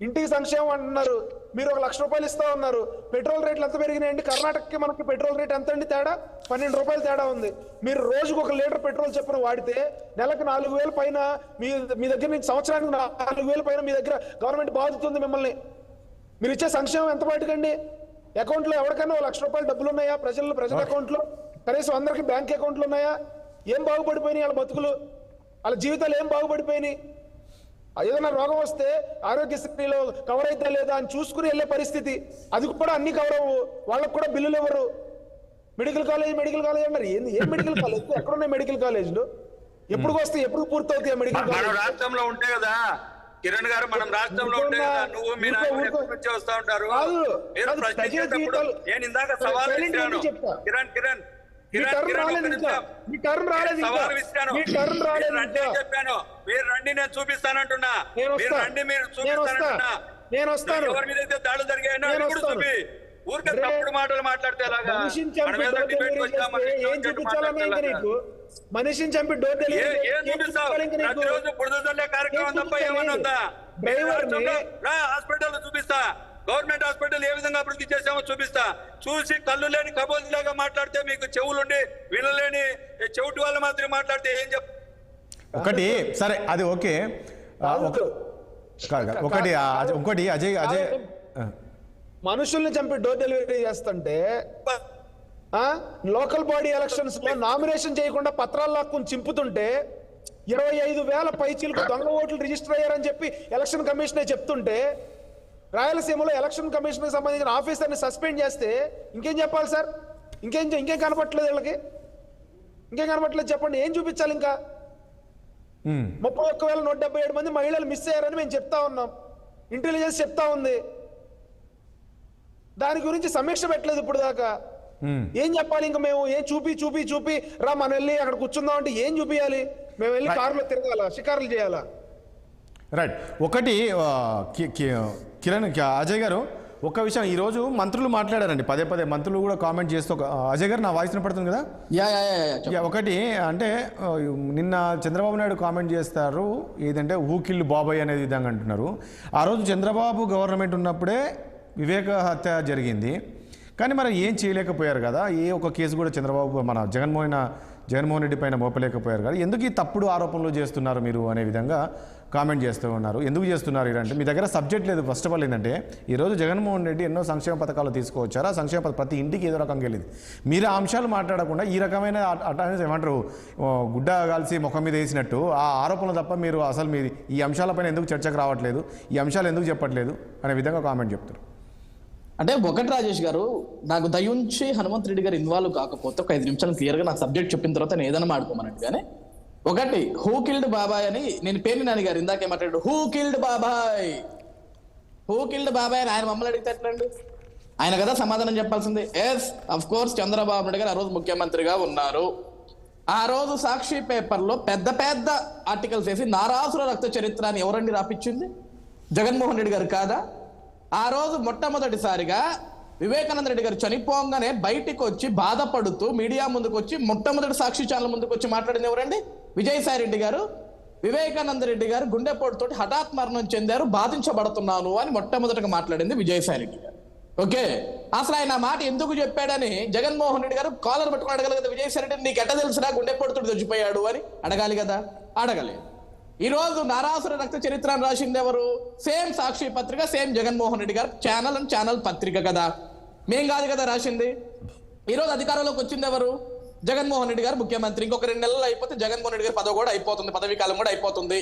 S4: ఇంటికి సంక్షేమం అంటున్నారు, మీరు 1 లక్ష రూపాయలు ఇస్తా ఉన్నారు. పెట్రోల్ రేట్లు ఎంత పెరిగినాయండి? కర్ణాటకకి మనకి పెట్రోల్ రేట్ ఎంత అండి తేడా? 12 రూపాయలు తేడా ఉంది. మీరు రోజుకు 1 లీటర్ పెట్రోల్ చొప్పున వాడితే నెలకు 4,000 పైన మీ దగ్గర నుంచి, సంవత్సరానికి 4,000 పైన మీ దగ్గర గవర్నమెంట్ బాదుతుంది మిమ్మల్ని. మీరు ఇచ్చే సంక్షేమం ఎంత పాటికండి? అకౌంట్లో ఎవరికైనా 1 లక్ష రూపాయలు డబ్బులు ఉన్నాయా? ప్రజల అకౌంట్లో కనీసం అందరికి బ్యాంక్ అకౌంట్లు ఉన్నాయా? ఏం బాగుపడిపోయినాయి వాళ్ళ బతుకులు? వాళ్ళ జీవితాలు ఏం బాగుపడిపోయినాయి? ఏదైనా రోగం వస్తే ఆరోగ్యశ్రీలో కవర్ అయితే లేదా అని చూసుకుని వెళ్ళే పరిస్థితి. అది కూడా అన్ని కవర్ అవ్వు, వాళ్ళకు కూడా బిల్లులు ఇవ్వరు. మెడికల్ కాలేజ్ అన్నారు. ఏం మెడికల్ కాలేజ్? ఎక్కడున్నాయి మెడికల్ కాలేజీలు? ఎప్పుడు వస్తాయి? ఎప్పుడు పూర్తవుతాయి మెడికల్ కాలేజ్?
S2: రాష్ట్రంలో ఉంటే కదా కిరణ్ గారు, మనం రాష్ట్రంలో ఉంటే కదా నువ్వు మీ నాయకులు వస్తా ఉంటారు. నేను ఇందాక సవాల్ ఇచ్చాను కిరణ్ చెప్పాను, మీరు రండి నేను చూపిస్తానంటున్నా. మీరు రండి, మీరు చూపిస్తానంటున్నా. ఎవరి మీద అయితే దాడులు జరిగాయో ఇప్పుడు చూపి. ఊరికే తప్పుడు మాటలు మాట్లాడితే ఎలాగా?
S4: మనిషిని చంపి డోర్ డెలివరీ
S2: ఏం చూపిస్తావు? ప్రతిరోజు బురదల్లే కార్యక్రమం తప్ప ఏమన్నా ఉందా? హాస్పిటల్ చూపిస్తా, గవర్నమెంట్ హాస్పిటల్ ఏ విధంగా అభివృద్ధి చేసామో చూపిస్తా. చూసి కళ్ళు లేని కబోదిలాగా మాట్లాడితే, మీకు చెవులుండి వినలేని చెవిటి వాళ్ళ మాత్రం మాట్లాడితే ఏం
S1: ఒకటి సరే, అది ఓకే. ఒకటి అజయ్
S4: మనుషుల్ని చంపి డోర్ డెలివరీ చేస్తుంటే, లోకల్ బాడీ ఎలక్షన్స్ లో నామినేషన్ చేయకుండా పత్రాలు లాక్కుని చింపుతుంటే 25,000 పైచీలకు దొంగ ఓట్లు రిజిస్టర్ అయ్యారని చెప్పి ఎలక్షన్ కమిషనే చెప్తుంటే, రాయలసీమలో ఎలక్షన్ కమిషన్ కి సంబంధించిన ఆఫీసర్ని సస్పెండ్ చేస్తే ఇంకేం చెప్పాలి సార్? ఇంకేం కనపట్లేదు వీళ్ళకి? ఇంకేం కనపట్లేదు చెప్పండి. ఏం చూపించాలి ఇంకా? 31,177 మంది మహిళలు మిస్ అయ్యారని మేము చెప్తా ఉన్నాం, ఇంటెలిజెన్స్ చెప్తా ఉంది. దాని గురించి సమీక్ష పెట్టలేదు ఇప్పుడు దాకా. ఏం చెప్పాలి ఇంకా? మేము ఏం చూపి రా మనం వెళ్ళి అక్కడ కూర్చుందాం అంటే ఏం చూపించాలి? మేము వెళ్ళి కారులో తిరగాలా, షికారులు చేయాలా?
S1: రైట్. ఒకటి కిరణ్, అజయ్ గారు, ఒక్క విషయం. ఈరోజు మంత్రులు మాట్లాడారండి, పదే మంత్రులు కూడా కామెంట్ చేస్తూ. అజయ్ గారు, నా వాయిస్ వినపడుతుంది కదా? ఒకటి అంటే నిన్న చంద్రబాబు నాయుడు కామెంట్ చేస్తారు, ఏదంటే ఊకిళ్ళు బాబాయ్ అనే విధంగా అంటున్నారు. ఆ రోజు చంద్రబాబు గవర్నమెంట్ ఉన్నప్పుడే వివేక హత్య జరిగింది. కానీ మరి ఏం చేయలేకపోయారు కదా, ఏ ఒక్క కేసు కూడా చంద్రబాబు మన జగన్మోహన్ రెడ్డి పైన మోపలేకపోయారు కదా, ఎందుకు ఈ తప్పుడు ఆరోపణలు చేస్తున్నారు మీరు అనే విధంగా కామెంట్ చేస్తూ ఉన్నారు. ఎందుకు చేస్తున్నారు అంటే మీ దగ్గర సబ్జెక్ట్ లేదు. ఫస్ట్ ఆఫ్ ఆల్ ఏంటంటే ఈరోజు జగన్మోహన్ రెడ్డి ఎన్నో సంక్షేమ పథకాలు తీసుకువచ్చారు. ఆ సంక్షేమ ప్రతి ఇంటికి ఏదో రకంగా వెళ్ళింది. మీరు ఆ అంశాలు మాట్లాడకుండా ఈ రకమైన ఏమంటారు గుడ్డ కాల్సి ముఖం మీద వేసినట్టు ఆ ఆరోపణలు తప్ప మీరు అసలు మీరు ఈ అంశాలపైన ఎందుకు చర్చకు రావట్లేదు, ఈ అంశాలు ఎందుకు చెప్పట్లేదు అనే విధంగా కామెంట్ చెప్తారు.
S3: అంటే ఒకటి రాజేష్ గారు, నాకు దయుంచి హనుమంత్ రెడ్డి గారు ఇన్వాల్వ్ కాకపోతే ఒక 5 నిమిషాలు క్లియర్ గా నాకు సబ్జెక్ట్ చెప్పిన తర్వాత నేను ఏదైనా మాడుకోమన్నట్టు. కానీ ఒకటి హూ కిల్డ్ బాబాయ్ అని నేను పేరు నాని గారు ఇందాకే మాట్లాడు హూ కిల్డ్ బాబాయ్ అని ఆయన మమ్మల్ని అడిగితే ఎట్లండి? ఆయన కదా సమాధానం చెప్పాల్సింది. Yes of course Chandrababu Naidu garu ఆ రోజు ముఖ్యమంత్రిగా ఉన్నారు. ఆ రోజు సాక్షి పేపర్లో పెద్ద పెద్ద ఆర్టికల్స్ వేసి నారాసుర రక్త చరిత్ర అని ఎవరండి రాపిచ్చింది? జగన్మోహన్ రెడ్డి గారు కాదా? ఆ రోజు మొట్టమొదటిసారిగా వివేకానంద రెడ్డి గారు చనిపోగానే బయటికి వచ్చి బాధపడుతూ మీడియా ముందుకు వచ్చి మొట్టమొదటి సాక్షి ఛానల్ ముందుకు వచ్చి మాట్లాడింది ఎవరండి? విజయసాయి రెడ్డి గారు. వివేకానంద రెడ్డి గారు గుండెపోటుతోటి హఠాత్ మరణం చెందారు, బాధించబడుతున్నాను అని మొట్టమొదటిగా మాట్లాడింది విజయసాయి రెడ్డి గారు. ఓకే, అసలు ఆయన మాట ఎందుకు చెప్పాడని జగన్మోహన్ రెడ్డి గారు కాలర్ పట్టుకుని అడగాలి కదా, విజయసాయి రెడ్డి నీకు ఎట్ట తెలుసురా గుండెపోటుతోటి చచ్చిపోయాడు అని అడగాలి కదా, అడగలేదు. ఈ రోజు నారాసుర రక్త చరిత్ర రాసింది ఎవరు? సేమ్ సాక్షి పత్రిక, సేమ్ జగన్మోహన్ రెడ్డి గారు ఛానల్ పత్రిక కదా, మేం కాదు కదా రాసింది. ఈ రోజు అధికారంలోకి వచ్చింది ఎవరు? జగన్మోహన్ రెడ్డి గారు ముఖ్యమంత్రి. ఇంకొక 2 నెలలు అయిపోతే జగన్మోహన్ రెడ్డి గారి పదవి కూడా అయిపోతుంది, పదవీ కాలం కూడా అయిపోతుంది.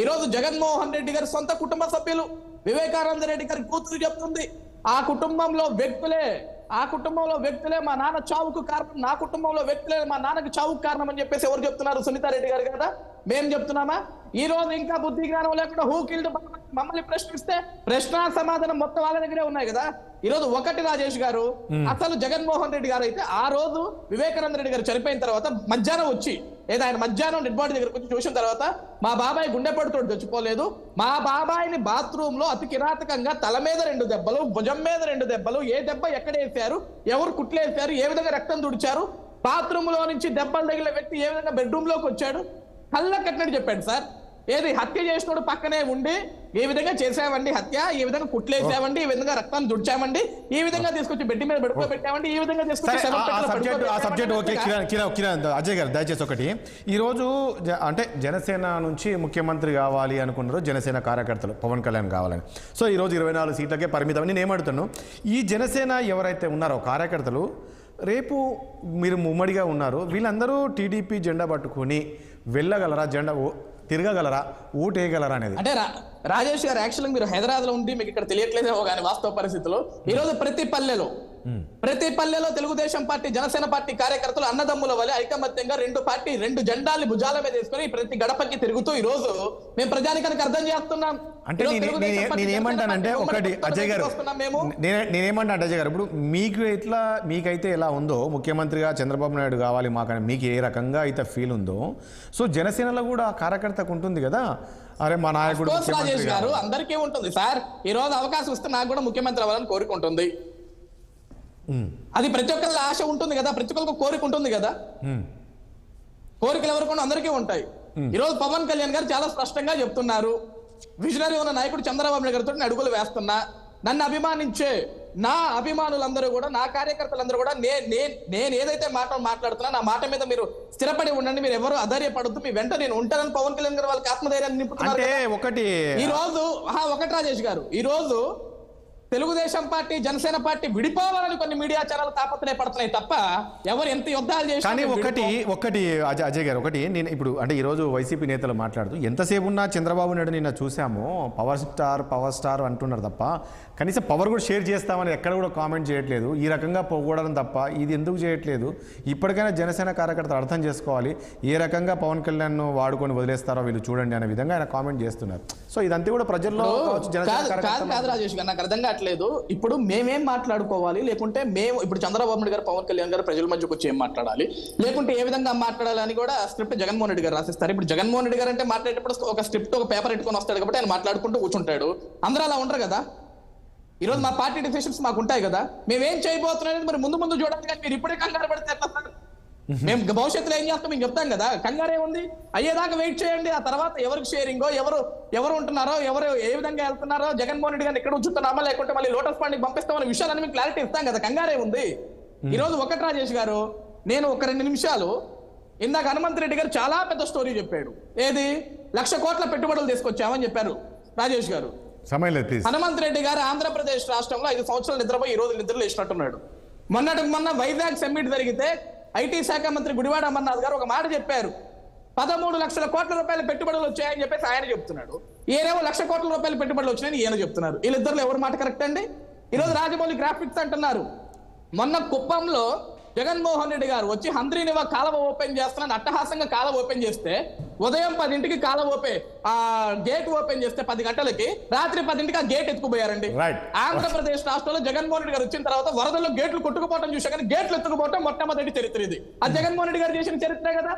S3: ఈ రోజు జగన్మోహన్ రెడ్డి గారి సొంత కుటుంబ సభ్యులు వివేకానంద రెడ్డి గారి కూతురు చెప్తుంది, ఆ కుటుంబంలో వ్యక్తులే మా నాన్న చావుకు కారణం, నా కుటుంబంలో వ్యక్తులే మా నాన్నకి చావుకు కారణం అని చెప్పేసి ఎవరు చెప్తున్నారు? సునీతారెడ్డి గారు కదా, మేం చెప్తున్నామా? ఈ రోజు ఇంకా బుద్ధి జ్ఞానం లేకుండా హూ కిల్డ్ మమ్మల్ని ప్రశ్నిస్తే ప్రశ్న సమాధానం మొత్తం వాళ్ళ దగ్గరే ఉన్నాయి కదా. ఈ రోజు ఒకటి రాజేష్ గారు, అసలు జగన్మోహన్ రెడ్డి గారు అయితే ఆ రోజు వివేకానంద రెడ్డి గారు చనిపోయిన తర్వాత మధ్యాహ్నం వచ్చి ఆయన మధ్యాహ్నం డెడ్ బాడీ దగ్గరకు వచ్చి చూసిన తర్వాత మా బాబాయ్ గుండెపోటుతో చచ్చిపోలేదు, మా బాబాయిని బాత్రూమ్ లో అతి కిరాతకంగా తల మీద 2 దెబ్బలు, భుజం మీద 2 దెబ్బలు, ఏ దెబ్బ ఎక్కడ వేశారు, ఎవరు కుట్లేశారు, ఏ విధంగా రక్తం తుడిచారు, బాత్రూమ్ లో నుంచి దెబ్బలు తగిలిన వ్యక్తి ఏ విధంగా బెడ్రూమ్ లోకి వచ్చాడు, కళ్ళ కట్టినట్టు చెప్పాడు సార్. ఏది హత్య చేసినోడు పక్కనే ఉండి ఏ విధంగా చేసామండి హత్య, ఈ విధంగా కుట్లేసామండి, ఈ విధంగా రక్తాన్ని దుడిచామండి, ఈ విధంగా తీసుకొచ్చి బెడ్ మీద పెట్టామండి, ఈ విధంగా తీసుకొచ్చి
S1: అజయ్ గారు దయచేసి ఒకటి, ఈరోజు అంటే జనసేన నుంచి ముఖ్యమంత్రి కావాలి అనుకున్నారు జనసేన కార్యకర్తలు పవన్ కళ్యాణ్ కావాలని. సో ఈరోజు 24 సీట్లకే పరిమితం. నేను ఏమడుతున్నాను, ఈ జనసేన ఎవరైతే ఉన్నారో కార్యకర్తలు రేపు మీరు ఉమ్మడిగా ఉన్నారు, వీళ్ళందరూ టీడీపీ జెండా పట్టుకుని వెళ్ళగలరా, జెండా తిరగగలరా, ఓటు వేయగలరా అనేది?
S3: అంటే రాజేష్ గారు యాక్చువల్గా మీరు హైదరాబాద్ లో ఉండి మీకు ఇక్కడ తెలియట్లేదేమో కానీ వాస్తవ పరిస్థితుల్లో ఈ రోజు ప్రతి పల్లెలో తెలుగుదేశం పార్టీ జనసేన పార్టీ కార్యకర్తలు అన్నదమ్ముల వలె ఐకమత్యంగా 2 జెండాలు భుజాల మీద వేసుకొని ప్రతి గడపకి తిరుగుతూ ఈ రోజు మేము ప్రజానికానికి అర్థం చేస్తున్నాం.
S1: అంటే నేనేమంటానంటే ఒకటి అజయ్ గారు, నేనేమంటా అజయ్ గారు, ఇప్పుడు మీకైతే ఎలా ఉందో ముఖ్యమంత్రిగా చంద్రబాబు నాయుడు కావాలి మాకని మీకు ఏ రకంగా అయితే ఫీల్ ఉందో, సో జనసేనలో కూడా కార్యకర్తకు ఉంటుంది కదా, అరే మా నాయకుడు
S3: రాజేష్ గారు అందరికీ ఉంటుంది సార్. ఈ రోజు అవకాశం ఇస్తే నాకు కూడా ముఖ్యమంత్రి అవ్వాలని కోరుకుంటుంది, అది ప్రతి ఒక్కరి ఆశ ఉంటుంది కదా, ప్రతి ఒక్కరికి కోరిక ఉంటుంది కదా, కోరికలు ఎవరికి అందరికీ ఉంటాయి. ఈ రోజు పవన్ కళ్యాణ్ గారు చాలా స్పష్టంగా చెప్తున్నారు, విజనరీ ఉన్న నాయకుడు చంద్రబాబు నాయుడు గారితో అడుగులు వేస్తున్నా, నన్ను అభిమానించే నా అభిమానులందరూ కూడా, నా కార్యకర్తలందరూ కూడా నేను ఏదైతే మాట్లాడుతున్నా నా మాట మీద మీరు స్థిరపడి ఉండండి, మీరు ఎవరు అధైర్యపడద్దు, మీ వెంట నేను ఉంటానని పవన్ కళ్యాణ్ గారు వాళ్ళకి ఆత్మధైర్యాన్ని నింపుతున్నారు. ఈ రోజు ఒకటి రాజేష్ గారు, ఈ రోజు తెలుగుదేశం పార్టీ జనసేన పార్టీ విడిపోవాలని కొన్ని మీడియా ఛానల్ తాపత్రయపడుతున్నాయి తప్ప ఎవరు ఎంత యుద్ధాలు చేసి.
S1: కానీ ఒకటి అజయ్ గారు, ఒకటి నేను ఇప్పుడు అంటే ఈరోజు వైసీపీ నేతలు మాట్లాడుతూ ఎంతసేపు ఉన్నా చంద్రబాబు నాయుడు నిన్న చూసాము పవర్ స్టార్ అంటున్నారు తప్ప కనీసం పవర్ కూడా షేర్ చేస్తామని ఎక్కడ కూడా కామెంట్ చేయట్లేదు, ఈ రకంగా పోకూడదు తప్ప ఇది ఎందుకు చేయట్లేదు? ఇప్పటికైనా జనసేన కార్యకర్తలు అర్థం చేసుకోవాలి, ఏ రకంగా పవన్ కళ్యాణ్ వాడుకొని వదిలేస్తారో వీళ్ళు చూడండి అనే విధంగా ఆయన కామెంట్ చేస్తున్నారు. సో ఇదంతా కూడా ప్రజల్లో
S3: కాదు రాజేష్ గారు, నాకు అర్థం కావట్లేదు. ఇప్పుడు మేమేం మాట్లాడుకోవాలి, లేకుంటే మేము ఇప్పుడు చంద్రబాబు నాయుడు గారు పవన్ కళ్యాణ్ గారు ప్రజల మధ్యకు వచ్చి ఏం మాట్లాడాలి, లేకుంటే ఏ విధంగా మాట్లాడాలి అని కూడా స్క్రిప్ట్ జగన్మోహన్ రెడ్డి గారు రాసిస్తారు. ఇప్పుడు జగన్మోహన్ రెడ్డి గారు అంటే మాట్లాడేటప్పుడు ఒక స్క్రిప్ట్ ఒక పేపర్ పెట్టుకొని వస్తాడు కాబట్టి ఆయన మాట్లాడుకుంటూ కూర్చుంటాడు, అందరూ అలా ఉండరు కదా. ఈ రోజు మా పార్టీ డిసిషన్స్ మాకు ఉంటాయి కదా, మేమేం చేయబోతున్నాం మరి ముందు చూడాలి, కానీ మీరు ఇప్పుడే కంగారు పడితే ఎట్లా సార్? మేము భవిష్యత్తులో ఏం చేస్తాం మేము చెప్తాం కదా, కంగారే ఉంది. అయ్యేదాకా వెయిట్ చేయండి. ఆ తర్వాత ఎవరికి షేరింగో, ఎవరు ఉంటున్నారో, ఎవరు ఏ విధంగా వెళ్తున్నారో, జగన్మోహన్ రెడ్డి గారిని ఎక్కడ ఉంచుతున్నామా లేకుంటే మళ్ళీ లోటస్ పాండ్కి పంపిస్తామనే విషయాలన్నీ మీకు క్లారిటీ ఇస్తాం కదా, కంగారే ఉంది. ఈ రోజు ఒకటి రాజేష్ గారు, నేను ఒక 2 నిమిషాలు, ఇందాక హనుమంత్ రెడ్డి గారు చాలా పెద్ద స్టోరీ చెప్పాడు. ఏది 1,00,000 కోట్ల పెట్టుబడులు తీసుకొచ్చామని చెప్పారు రాజేష్ గారు.
S1: సమయం లేదు ప్లీజ్.
S3: హనుమంత్ రెడ్డి గారు ఆంధ్రప్రదేశ్ రాష్ట్రంలో 5 సంవత్సరాలు నిద్రపోయి ఈ రోజు నిద్రలు వేసినట్టున్నాడు. మొన్న వైజాగ్ సమ్మిట్ జరిగితే ఐటీ శాఖ మంత్రి గుడివాడ అమర్నాథ్ గారు ఒక మాట చెప్పారు. 13 లక్షల కోట్ల రూపాయల పెట్టుబడులు వచ్చాయని చెప్పేసి ఆయన చెప్తున్నాడు. ఈయనేమో 1,00,000 కోట్ల రూపాయల పెట్టుబడులు వచ్చినాయని ఈయన చెప్తున్నారు. వీళ్ళిద్దరు ఎవరు మాట కరెక్ట్ అండి? ఈ రోజు రాజమౌళి గ్రాఫిక్స్ అంటున్నారు. మొన్న కుప్పంలో జగన్మోహన్ రెడ్డి గారు వచ్చి హంద్రీనివా కాలువ ఓపెన్ చేస్తున్నాను అట్టహాసంగా కాలువ ఓపెన్ చేస్తే ఉదయం 10ంటికి కాలువ గేట్ ఓపెన్ చేస్తే 10 గంటలకి, రాత్రి 10ంటికి ఆ గేట్ ఎత్తుకుపోయారండి. ఆంధ్రప్రదేశ్ రాష్ట్రంలో జగన్మోహన్ రెడ్డి గారు వచ్చిన తర్వాత వరదల్లో గేట్లు కొట్టుకుపోవడం చూసా, కానీ గేట్లు ఎత్తుకుపోవడం మొట్టమొదటి చరిత్ర ఇది. అది జగన్మోహన్ రెడ్డి గారు చేసిన చరిత్రే కదా.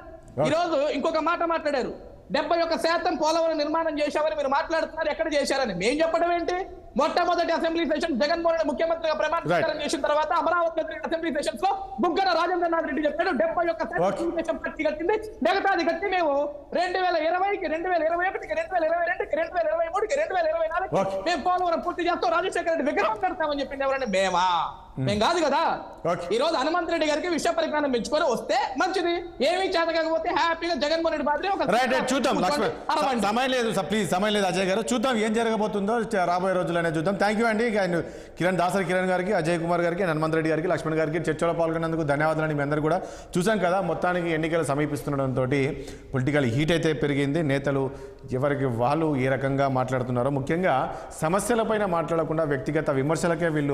S3: ఈ రోజు ఇంకొక మాట మాట్లాడారు, 71% పోలవరం నిర్మాణం చేశామని మీరు మాట్లాడుతున్నారు, ఎక్కడ చేశారని. మేము చెప్పడం ఏంటి? మొట్టమొదటి అసెంబ్లీ సెషన్ జగన్మోహన్ రెడ్డి ముఖ్యమంత్రిగా ప్రమాణ స్వీకారం చేసిన తర్వాత అమరావతి అసెంబ్లీ సెషన్స్ లో బుగ్గన రాజేంద్రనాథ్ రెడ్డి చెప్పాడు 71% ఖర్చు కట్టింది, మిగతాది కట్టి మేము 2020కి, 2021కి, 2022కి, 2023కి, 2024కి మేము పోలవరం పూర్తి చేస్తాం, రాజశేఖర రెడ్డి విగ్రహం కడతామని చెప్పింది ఎవరంటే మేము కాదు కదా. ఈ రోజు హనుమంత్ రెడ్డి గారికి విషయ పరిజ్ఞానం పెంచుకొని వస్తే మంచిది, ఏమీ చేత కాకపోతే హ్యాపీగా జగన్మోహన్ రెడ్డి మాదిరి
S1: చూద్దాం. లక్ష్మణ్ సమయం లేదు ప్లీజ్, సమయం లేదు అజయ్ గారు. చూద్దాం ఏం జరగబోతుందో రాబోయే రోజుల్లోనే చూద్దాం. థ్యాంక్ యూ అండి. దాసరి కిరణ్ గారికి, అజయ్ కుమార్ గారికి, హనుమంత్ రెడ్డి గారికి, లక్ష్మణ్ గారికి చర్చలో పాల్గొన్నందుకు ధన్యవాదాలు. మీ అందరూ కూడా చూసాం కదా, మొత్తానికి ఎన్నికలు సమీపిస్తుండడంతో పొలిటికల్ హీట్ అయితే పెరిగింది. నేతలు ఎవరికి వాళ్ళు ఏ రకంగా మాట్లాడుతున్నారో, ముఖ్యంగా సమస్యలపైన మాట్లాడకుండా వ్యక్తిగత విమర్శలకే వీళ్ళు